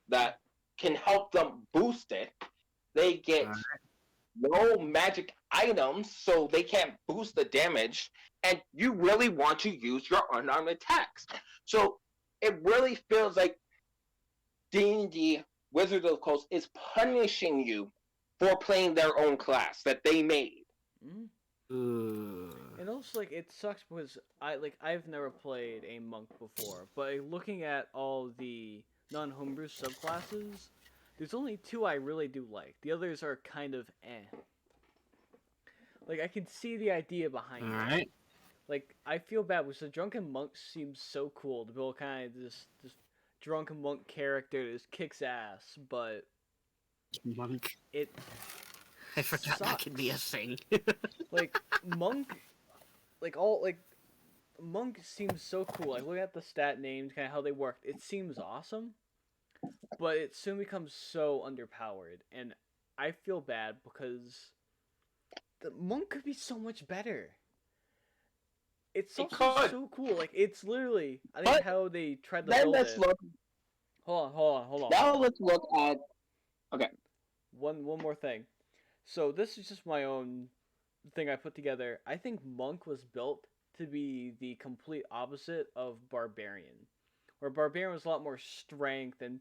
that can help them boost it. They get no magic items, so they can't boost the damage. And you really want to use your unarmed attacks. So it really feels like D&D Wizards of the Coast is punishing you for playing their own class that they made. And also, like, it sucks because I've never played a monk before, but looking at all the non-homebrew subclasses, there's only 2 I really do like. The others are kind of eh. Like, I can see the idea behind it. Alright. Like, I feel bad because the drunken monk seems so cool to build kind of this drunken monk character that just kicks ass, but monk. I forgot sucks. That could be a thing. Like monk seems so cool. Like, look at the stat names, kind of how they work. It seems awesome, but it soon becomes so underpowered, and I feel bad because the monk could be so much better. It's so cool. Like, it's literally, I think, how they tried to build it. Hold on. Now let's look at. Okay. One more thing. So this is just my own thing I put together. I think monk was built to be the complete opposite of barbarian, where barbarian was a lot more strength and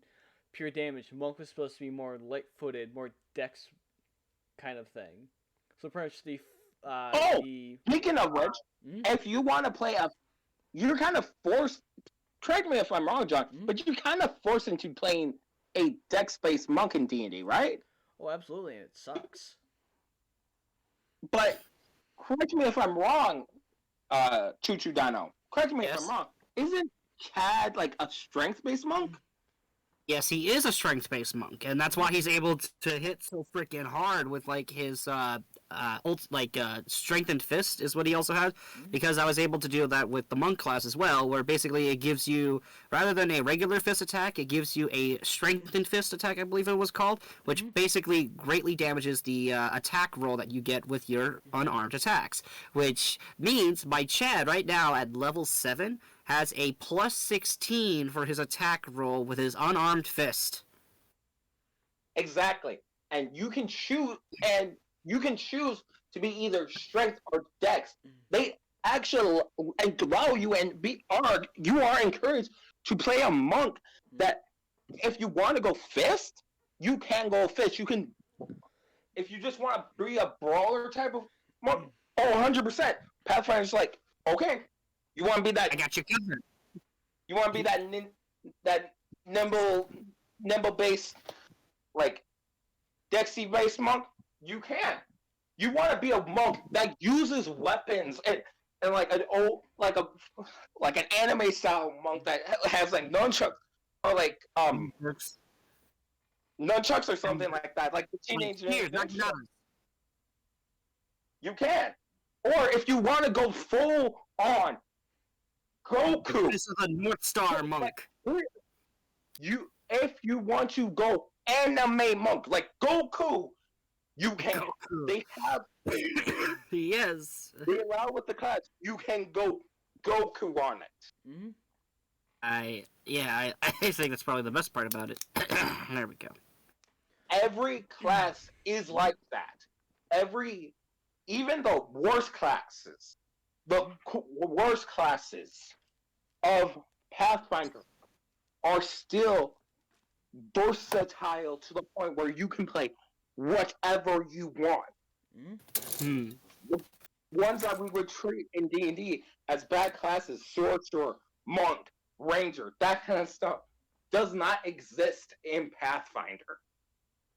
pure damage. Monk was supposed to be more light-footed, more dex kind of thing. So pretty much speaking of which, if you want to play you're kind of forced. Correct me if I'm wrong, John, but you're kind of forced into playing a dex-based monk in D&D, right? Oh, absolutely, and it sucks. But correct me if I'm wrong, Choo Choo Dino. Correct me if I'm wrong. Isn't Chad like a strength-based monk? Yes, he is a strength-based monk, and that's why he's able to hit so freaking hard with like his strengthened fist is what he also has. Because I was able to do that with the monk class as well, where basically it gives you, rather than a regular fist attack, it gives you a strengthened fist attack, I believe it was called, which basically greatly damages the attack roll that you get with your unarmed attacks. Which means my Chad right now at level 7 has a plus 16 for his attack roll with his unarmed fist. Exactly. And you can choose to be either strength or dex. They actually allow you you are encouraged to play a monk that if you want to go fist, you can go fist. You can, if you just want to be a brawler type of monk, 100%. Pathfinder's like, okay, you want to be that? I got you covered. You want to be that nimble based, like dexy based monk? You can. You want to be a monk that uses weapons and like an anime style monk that has like nunchucks or like nunchucks or something like that, like the teenage. You can. Or if you want to go full on Goku. This is a North Star monk. If you want to go anime monk, like Goku, You can. Goku. They have. Yes. They allow with the class. You can go Goku on it. Mm-hmm. I think that's probably the best part about it. There we go. Every class is like that. Even the worst classes, of Pathfinder are still versatile to the point where you can play whatever you want. Hmm. The ones that we would treat in D&D as bad classes, sorcerer, monk, ranger, that kind of stuff, does not exist in Pathfinder.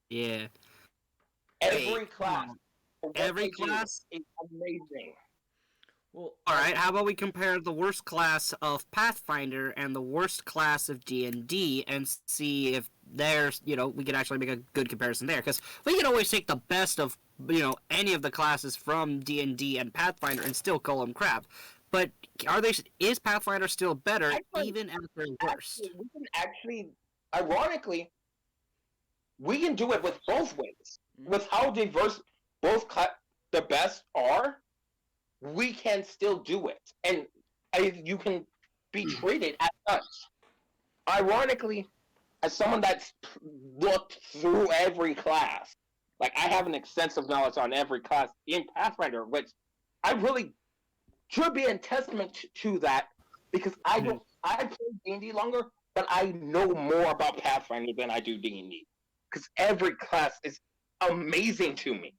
Yeah. Every class, Every class is amazing. Well, all right. How about we compare the worst class of Pathfinder and the worst class of D&D and see if there's, we can actually make a good comparison there, because we can always take the best of, any of the classes from D&D and Pathfinder and still call them crap. But is Pathfinder still better even at their worst? We can actually, ironically, we can do it with both ways. With how diverse the best are, we can still do it. And you can be treated as such. Ironically, as someone that's looked through every class, like I have an extensive knowledge on every class in Pathfinder, which I really should be a testament to that, because I play D&D longer, but I know more about Pathfinder than I do D&D. Because every class is amazing to me.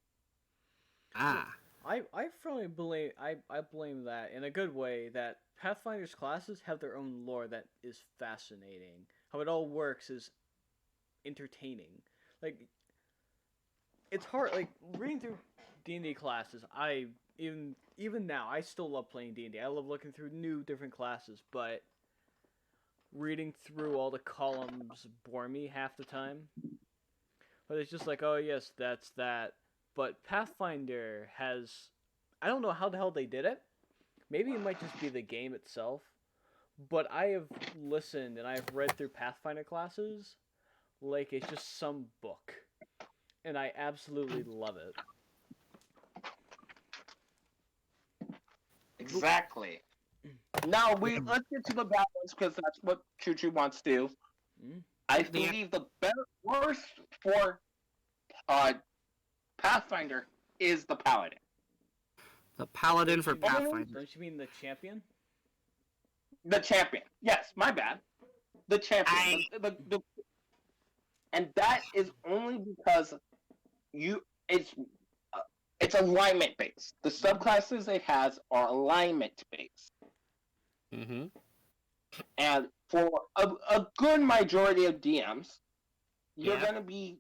Ah. I firmly blame I blame that in a good way, that Pathfinder's classes have their own lore that is fascinating. How it all works is entertaining. Like, it's hard, like reading through D&D classes. I even now I still love playing D&D. I love looking through new different classes, but reading through all the columns bore me half the time. But it's just like, oh yes, that's that. But Pathfinder has, I don't know how the hell they did it. Maybe it might just be the game itself. But I have listened and I've read through Pathfinder classes like it's just some book. And I absolutely love it. Exactly. Now let's get to the balance, because that's what Choo Choo wants to do. I believe the worst for Pathfinder is the Paladin. The Paladin for Pathfinder. Don't you mean the champion? The champion. Yes, my bad. The champion. And that is only because it's alignment based. The subclasses it has are alignment based. Mm-hmm. And for a good majority of DMs, you're going to be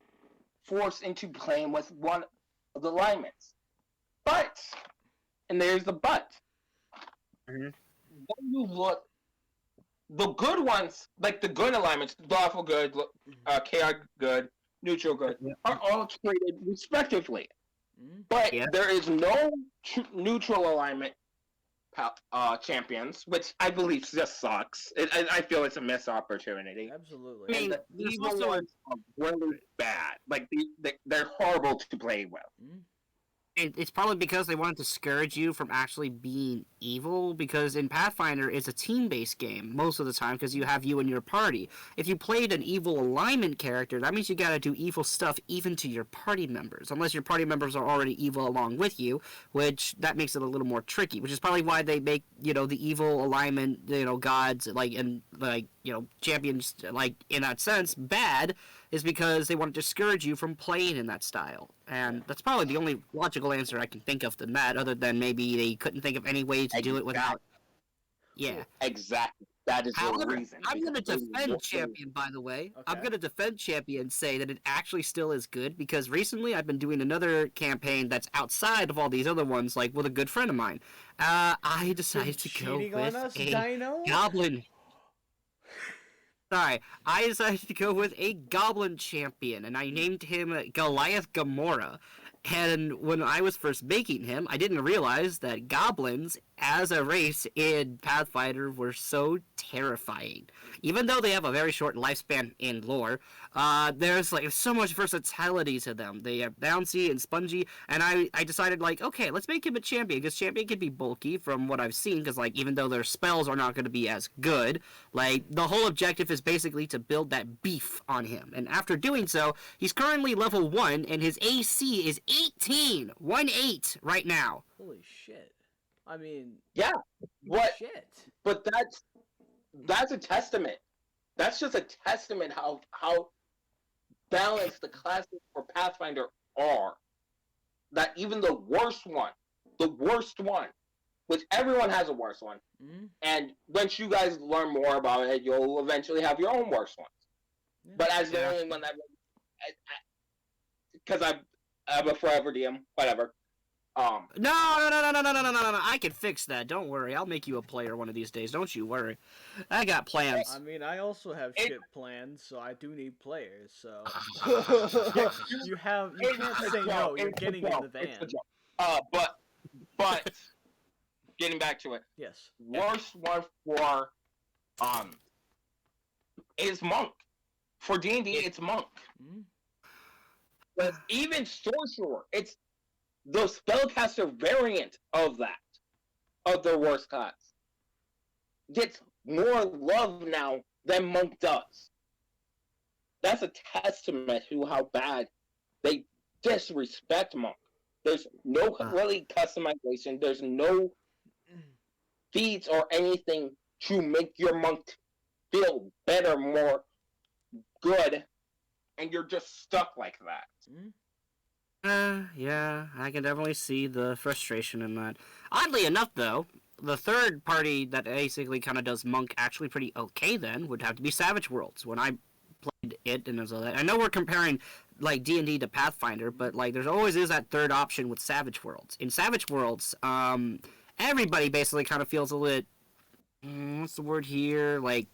forced into playing with one of the alignments. But, and there's the but, when you look, the good ones, like the good alignments, lawful good, chaotic good, neutral good, are all treated respectively. But there is no neutral alignment champions, which I believe just sucks. I feel it's a missed opportunity. Absolutely. I mean, the evil ones are really bad. Like, they're horrible to play with. And it's probably because they wanted to discourage you from actually being evil, because in Pathfinder, it's a team-based game most of the time, because you have you and your party. If you played an evil alignment character, that means you gotta do evil stuff even to your party members, unless your party members are already evil along with you, which that makes it a little more tricky, which is probably why they make, the evil alignment, gods, champions, in that sense, bad, is because they want to discourage you from playing in that style. And that's probably the only logical answer I can think of than that, other than maybe they couldn't think of any way to do it without... Yeah. Exactly. That is the reason. I'm going to defend Champion, by the way. Okay. I'm going to defend Champion and say that it actually still is good, because recently I've been doing another campaign that's outside of all these other ones, like with a good friend of mine. I decided to go with a goblin. Sorry, I decided to go with a goblin champion, and I named him Goliath Gamora. And when I was first making him, I didn't realize that goblins as a race in Pathfinder were so terrifying. Even though they have a very short lifespan in lore, there's like so much versatility to them. They have bouncy and spongy, and I decided like, okay, let's make him a champion, because champion can be bulky from what I've seen, because like even though their spells are not going to be as good, like the whole objective is basically to build that beef on him. And after doing so, he's currently level 1, and his AC is 18, 1-8 right now. Holy shit! I mean, Yeah, what? shit. But that's a testament. That's just a testament how balanced the classes for Pathfinder are. That even the worst one, which everyone has a worse one, and once you guys learn more about it, you'll eventually have your own worst ones. Yeah. But as the only one that, because I'm a forever DM, whatever. No, I can fix that. Don't worry. I'll make you a player one of these days. Don't you worry. I got plans. I mean, I also have shit plans, so I do need players. So you can't say no. You're getting in the van. But getting back to it. Yes. Worst one for is Monk. For D&D, it's Monk. But even Sorcerer, it's the spellcaster variant of that, of their worst class, gets more love now than Monk does. That's a testament to how bad they disrespect Monk. There's no really customization. There's no feats or anything to make your Monk feel better, more good, and you're just stuck like that. Yeah, I can definitely see the frustration in that. Oddly enough, though, the third party that basically kind of does Monk actually pretty okay then would have to be Savage Worlds. When I played it, and I know we're comparing like D&D to Pathfinder, but like there's always is that third option with Savage Worlds. In Savage Worlds, everybody basically kind of feels a little, what's the word here? Like,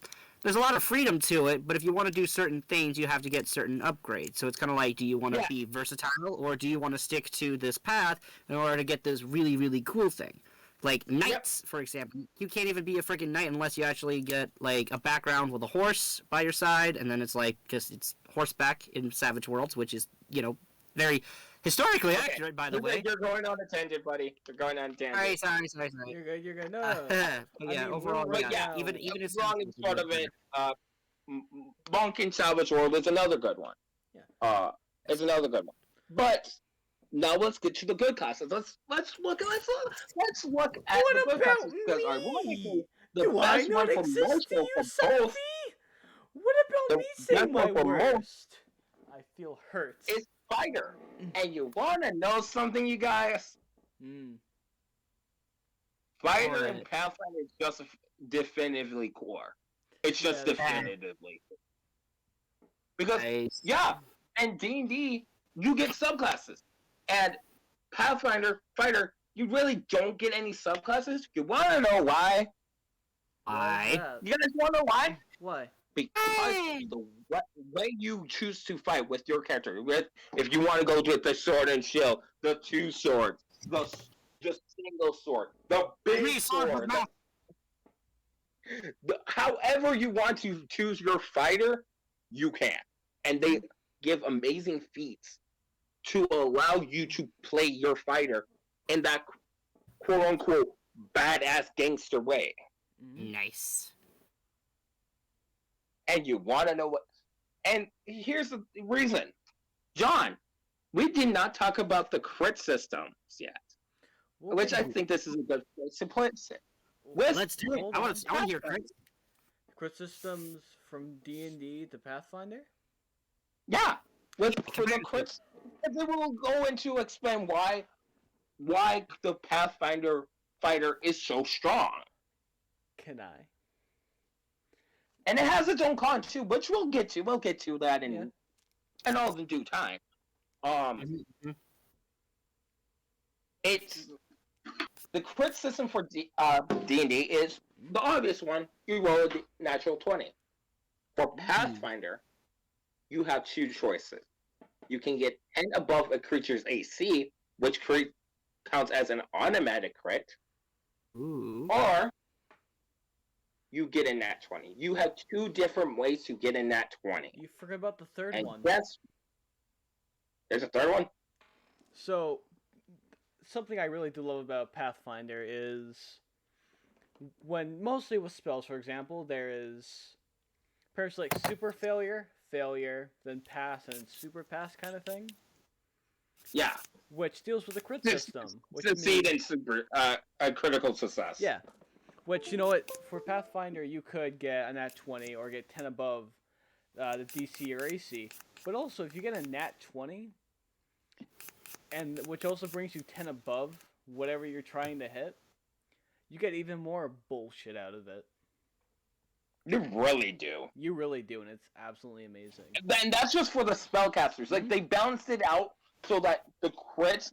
there's a lot of freedom to it, but if you want to do certain things, you have to get certain upgrades. So it's kind of like, do you want to be versatile, or do you want to stick to this path in order to get this really, really cool thing? Like knights, for example. You can't even be a freaking knight unless you actually get like a background with a horse by your side, and then it's like just it's horseback in Savage Worlds, which is, you know, very historically accurate, by the way. You're going on a tangent, buddy. You're going on a tangent. Sorry. You're good. No. Overall, even it's wrong in part of it. Monk in Salvage World is another good one. Yeah. It's another good one. But now let's get to the good classes. Let's look at what the good about classes. Me? The Do I best not one exist to you, for Sophie? both. What about me saying my worst? I feel hurt. It's Fighter. And you want to know something, you guys? Fighter and Pathfinder is just definitively core. It's just definitively. Because, and D&D, you get subclasses. And Pathfinder, Fighter, you really don't get any subclasses. You want to know why? Why? You guys want to know why? Why? Because the way you choose to fight with your character, if you want to go with the sword and shield, the two swords, the single sword, the big sword, however you want to choose your fighter, you can. And they give amazing feats to allow you to play your fighter in that quote-unquote badass gangster way. Nice. And you want to know what... And here's the reason. John, we did not talk about the crit systems yet. Which I think this is a good place to place it. Let's do it. I want to hear crit. Crit systems from D&D to Pathfinder? Yeah. For the crits... We will go into explain why the Pathfinder fighter is so strong. Can I? And it has its own con too, which we'll get to. We'll get to that in all in due time. It's the crit system for D&D is the obvious one. You roll a natural 20. For Pathfinder, you have two choices. You can get 10 above a creature's AC, which counts as an automatic crit, Ooh. or you get a nat 20. You have two different ways to get a nat 20. You forgot about the third And one. there's a third one? So, something I really do love about Pathfinder is when mostly with spells, for example, there is perhaps like super failure, failure, then pass, and super pass kind of thing, Yeah. which deals with the crit system. Which Succeed means, in a critical success. yeah, which, you know what, for Pathfinder, you could get a nat 20 or get 10 above the DC or AC. But also, if you get a nat 20, and which also brings you 10 above whatever you're trying to hit, you get even more bullshit out of it. You really do. You really do, and it's absolutely amazing. And that's just for the spellcasters. Like, they balanced it out so that the crits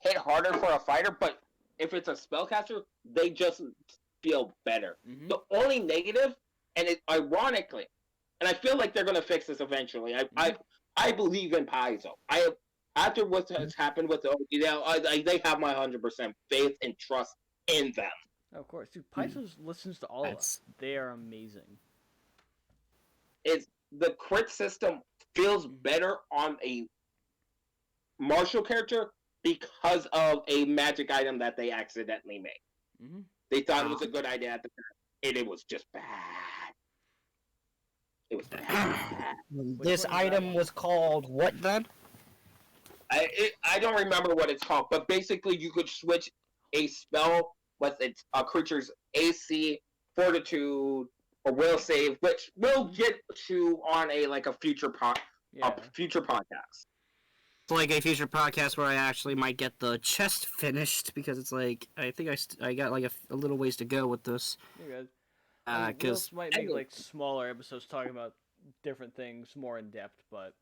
hit harder for a fighter, but if it's a spellcaster, they just feel better. Mm-hmm. The only negative, and it ironically, and I feel like they're going to fix this eventually. I believe in Paizo. After what has happened with the they have my 100% faith and trust in them. Of course, dude. Paizo listens to all of us. They are amazing. It's the crit system feels better on a martial character because of a magic item that they accidentally made. Mm-hmm. They thought it was a good idea at the time, and it was just bad. It was bad. This item was called what then? I don't remember what it's called, but basically you could switch a spell with a creature's AC, Fortitude, or Will save, which we'll get to on a future podcast. It's like a future podcast where I actually might get the chest finished because it's like I think I got like a little ways to go with this. You're good. Because we might make like smaller episodes talking about different things more in depth, but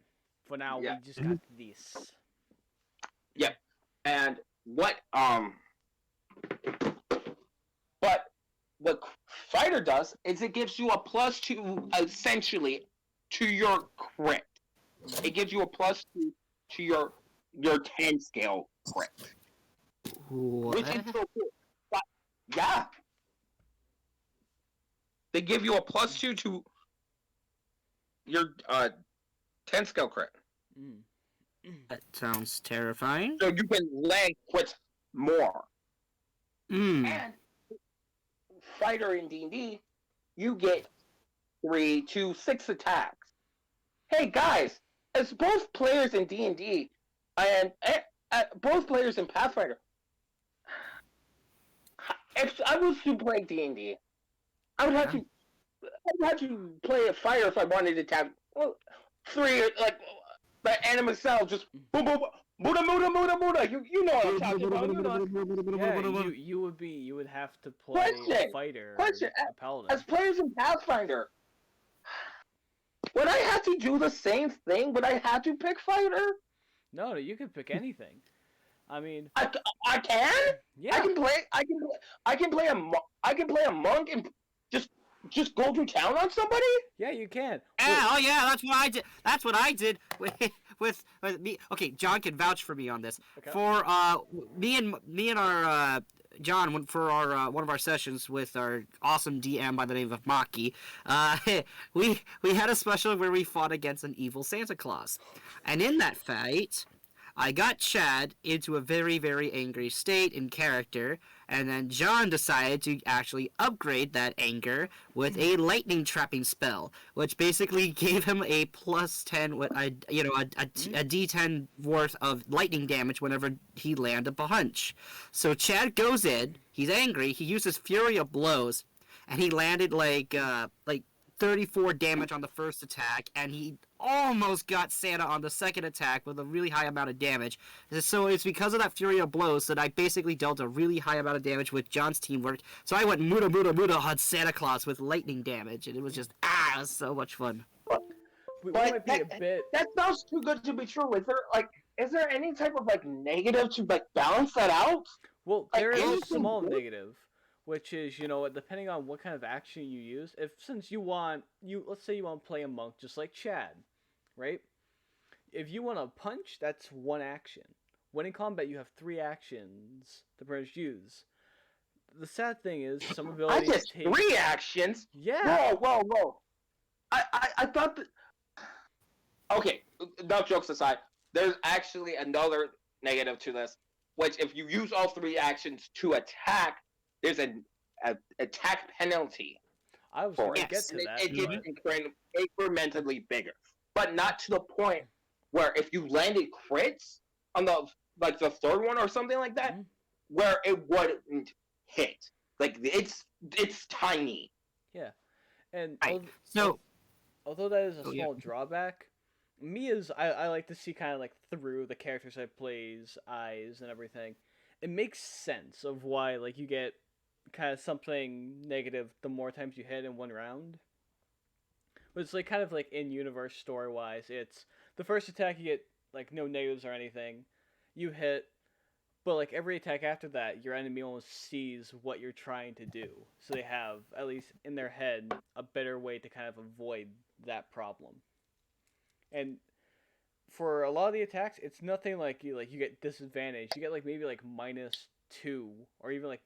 for now we just got this. Yep. And what fighter does is it gives you a +2 essentially to your crit. It gives you a +2 to your 10 scale crit. What? Which is so cool. But, yeah. They give you a +2 to your 10 scale crit. That sounds terrifying. So you can land crits more. And fighter in D&D, you get 3 to 6 attacks. Hey guys, as both players in D&D and both players in Pathfinder, if I was to play D&D, I would have to play a fighter if I wanted to attack. Well, 3 like the anima cell just boom boom. Muda. You know what I'm talking about. Yeah, you would have to play a fighter or a paladin. As players in Pathfinder, would I have to do the same thing? Would I have to pick fighter? No, you can pick anything. I mean, I can. Yeah. I can play a monk and just go to town on somebody. Yeah, you can. Yeah, oh yeah, that's what I did. That's what I did with me. Okay, John can vouch for me on this. Okay. For me and our John, for our one of our sessions with our awesome DM by the name of Maki, we had a special where we fought against an evil Santa Claus, and in that fight, I got Chad into a very, very angry state in character, and then John decided to actually upgrade that anger with a lightning trapping spell, which basically gave him a +10 with a D10 worth of lightning damage whenever he landed a punch. So Chad goes in, he's angry, he uses Fury of Blows, and he landed like 34 damage on the first attack, and he almost got Santa on the second attack with a really high amount of damage. So it's because of that Fury of Blows that I basically dealt a really high amount of damage with John's teamwork. So I went Muda on Santa Claus with lightning damage, and it was just, it was so much fun. Might be a bit... That sounds too good to be true. Is there any type of negative to balance that out? Well, there is a small negative, which is, depending on what kind of action you use, let's say you want to play a monk just like Chad, right? If you want to punch, that's one action. When in combat, you have 3 actions the players use. the sad thing is some I abilities guess take 3 actions. yeah. Whoa. I thought that. Okay, no jokes aside. There's actually another negative to this, which if you use all 3 actions to attack, there's an attack penalty I was for going it. to get to And that. it gets But incrementally bigger, but not to the point where if you landed crits on the like the 3rd one or something like that, where it wouldn't hit. Like it's tiny. yeah, and Right. So although that is a oh, yeah. small drawback, me is I like to see kind of like through the characters I plays eyes and everything. It makes sense of why like you get kind of something negative the more times you hit in one round. But it's like kind of like in universe story wise, it's the first attack you get like no negatives or anything. You hit, but like every attack after that, your enemy almost sees what you're trying to do. So they have, at least in their head, a better way to kind of avoid that problem. And for a lot of the attacks, it's nothing like you get disadvantage. You get like maybe like -2 or even like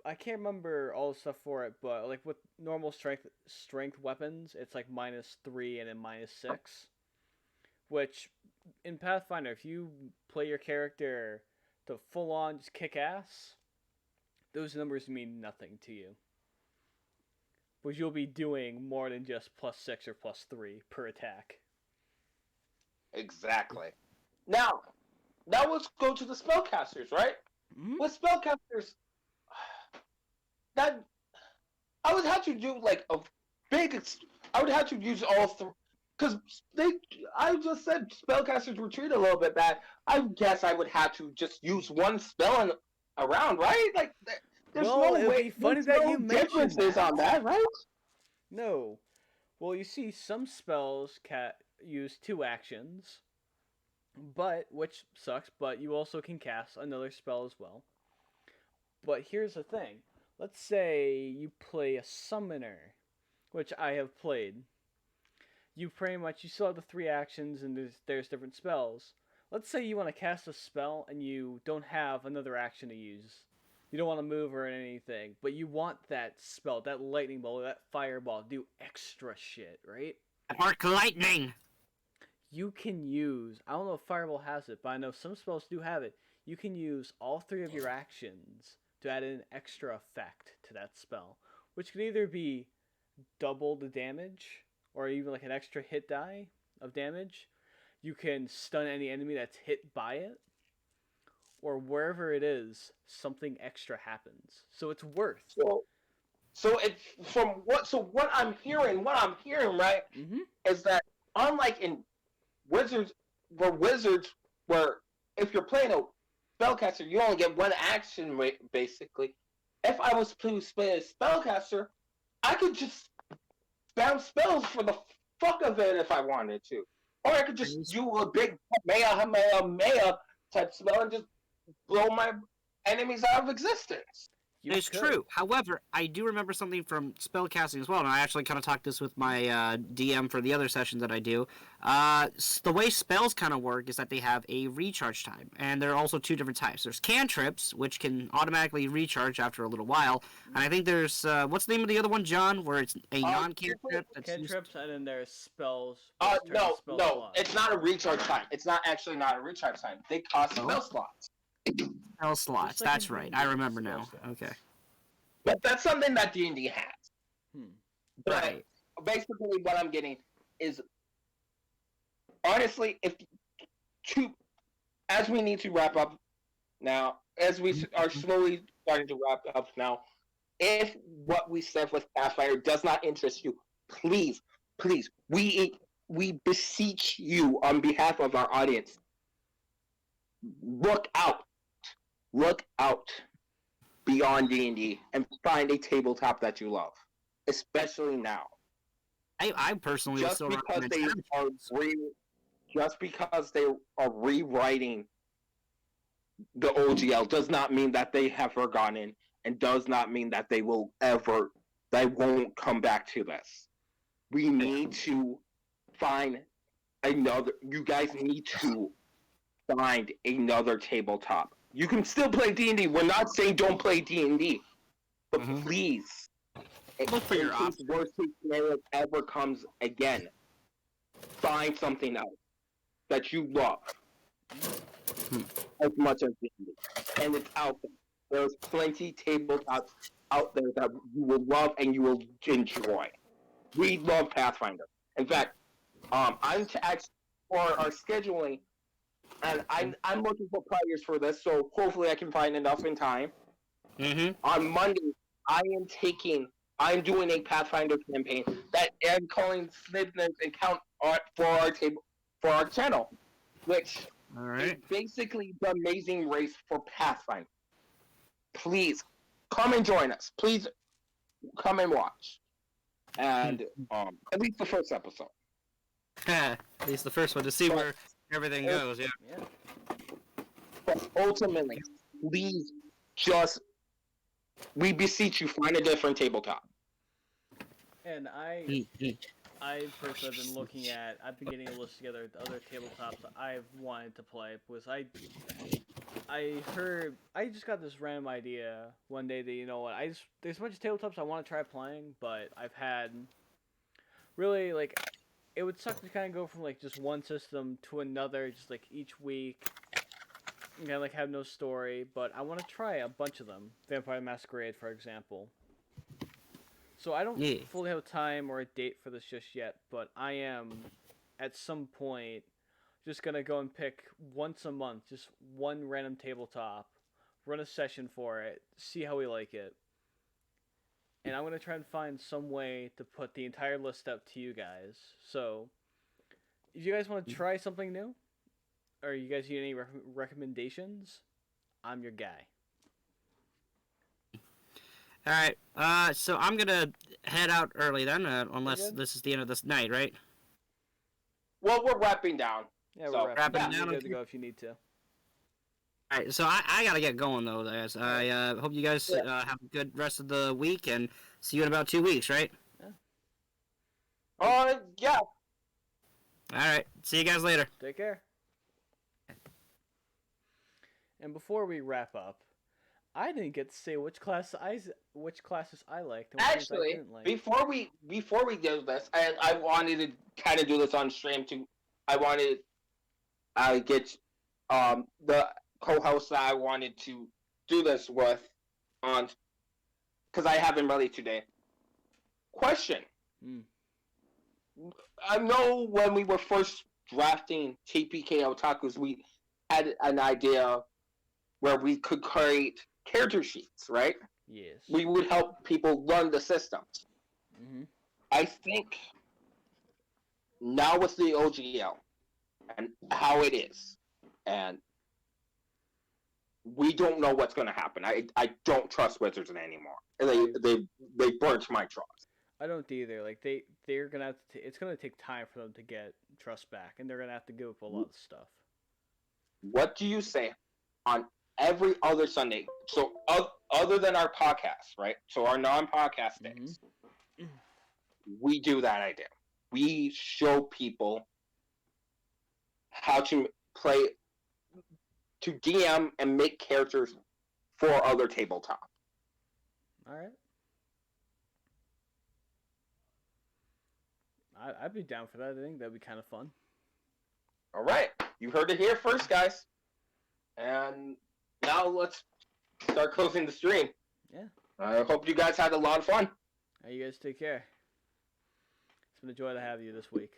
I can't remember all the stuff for it, but like with normal strength weapons, it's like -3 and then -6. Which in Pathfinder, if you play your character to full on just kick ass, those numbers mean nothing to you. But you'll be doing more than just +6 or +3 per attack. Exactly. Now let's go to the spellcasters, right? Mm-hmm. With spellcasters, that I would have to do like a big. I would have to use all 3 because I just said spellcasters were treated a little bit bad. I guess I would have to just use one spell around, right? Like there's Well, no it'd way. be funny There's that no you mentioned differences that. on that, right? No. Well, you see, some spells use 2 actions, which sucks. But you also can cast another spell as well. But here's the thing. Let's say you play a summoner, which I have played. You still have the 3 actions and there's different spells. Let's say you want to cast a spell and you don't have another action to use. You don't want to move or anything, but you want that spell, that lightning bolt, that fireball, do extra shit, right? Arc lightning. You can use, I don't know if fireball has it, but I know some spells do have it. You can use all 3 of your actions to add an extra effect to that spell, which can either be double the damage or even like an extra hit die of damage. You can stun any enemy that's hit by it, or wherever it is, something extra happens. So it's worth. So it's from what I'm hearing, right, is that unlike in wizards, where if you're playing a spellcaster, you only get 1 action basically. If I was to play a spellcaster, I could just spam spells for the fuck of it if I wanted to, or I could just do a big Maya type spell and just blow my enemies out of existence. It's true. However, I do remember something from spellcasting as well, and I actually kind of talked this with my DM for the other sessions that I do. The way spells kind of work is that they have a recharge time, and there are also 2 different types. There's cantrips, which can automatically recharge after a little while, and I think there's what's the name of the other one, John, where it's a non-cantrip. Cantrips, and then there's spells. No, it's not a recharge time. It's not a recharge time. They cost spell slots. Spell slots. Like that's right. I remember now. Okay. But that's something that D&D has. But right. Basically, what I'm getting is, honestly, as we need to wrap up now, as we are slowly starting to wrap up now, if what we said with Pathfinder does not interest you, please, we beseech you on behalf of our audience, look out beyond D&D and find a tabletop that you love, especially now. I personally just because they are rewriting the OGL does not mean that they have forgotten, and does not mean that they won't come back to this. We need to find another. You guys need to find another tabletop. You can still play D&D. We're not saying don't play D&D, but please, Look for your case worst case scenario ever comes again, find something else that you love as much as D&D, and it's out there. There's plenty tabletops out there that you will love and you will enjoy. We love Pathfinder. In fact, I'm actually for our scheduling, and I'm looking for players for this, so hopefully I can find enough in time. On Monday, I'm doing a Pathfinder campaign that I'm calling Snidness and Count for our channel, which is basically the amazing race for Pathfinder. Please come and join us. Please come and watch, and at least the first episode. At least the first one to see where everything goes. Yeah. But ultimately, please we beseech you, find a different tabletop. And I personally have been looking at. I've been getting a list together of the other tabletops I've wanted to play because I just got this random idea one day that, you know what, there's a bunch of tabletops I want to try playing, but I've had really, like, it would suck to kind of go from, like, just one system to another, just, like, each week, and kind of, like, have no story, but I want to try a bunch of them. Vampire Masquerade, for example. So I don't fully have a time or a date for this just yet, but I am, at some point, just gonna go and pick once a month, just one random tabletop, run a session for it, see how we like it, and I'm gonna try and find some way to put the entire list up to you guys. So, if you guys want to try something new, or you guys need any recommendations, I'm your guy. Alright, so I'm gonna head out early then, unless this is the end of this night, right? Well, we're wrapping down. Yeah, we're wrapping down. You're good to go if you need to. Alright, so I gotta get going though, guys. I hope you guys have a good rest of the week, and see you in about 2 weeks, right? Yeah. Alright, see you guys later. Take care. And before we wrap up, I didn't get to say which classes I liked and which Actually, I didn't like. before we do this, and I wanted to kind of do this on stream too. I wanted get the co-host that I wanted to do this with on, because I have him ready today. Question. I know when we were first drafting TPK Otakus, we had an idea where we could create character sheets, right? Yes. We would help people run the system. I think now with the OGL and how it is, and we don't know what's going to happen. I don't trust Wizards anymore. They burnt my trust. I don't either. Like they're gonna have to. It's gonna take time for them to get trust back, and they're gonna have to give up a lot of stuff. What do you say on every other Sunday? So other than our podcast, right? So our non-podcast days, we do that idea. We show people how to play, to DM and make characters for other tabletop. All right. I'd be down for that. I think that'd be kind of fun. All right, you heard it here first, guys. And now let's start closing the stream. Yeah. I hope you guys had a lot of fun. All right, you guys take care. It's been a joy to have you this week.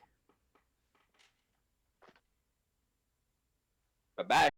Bye-bye.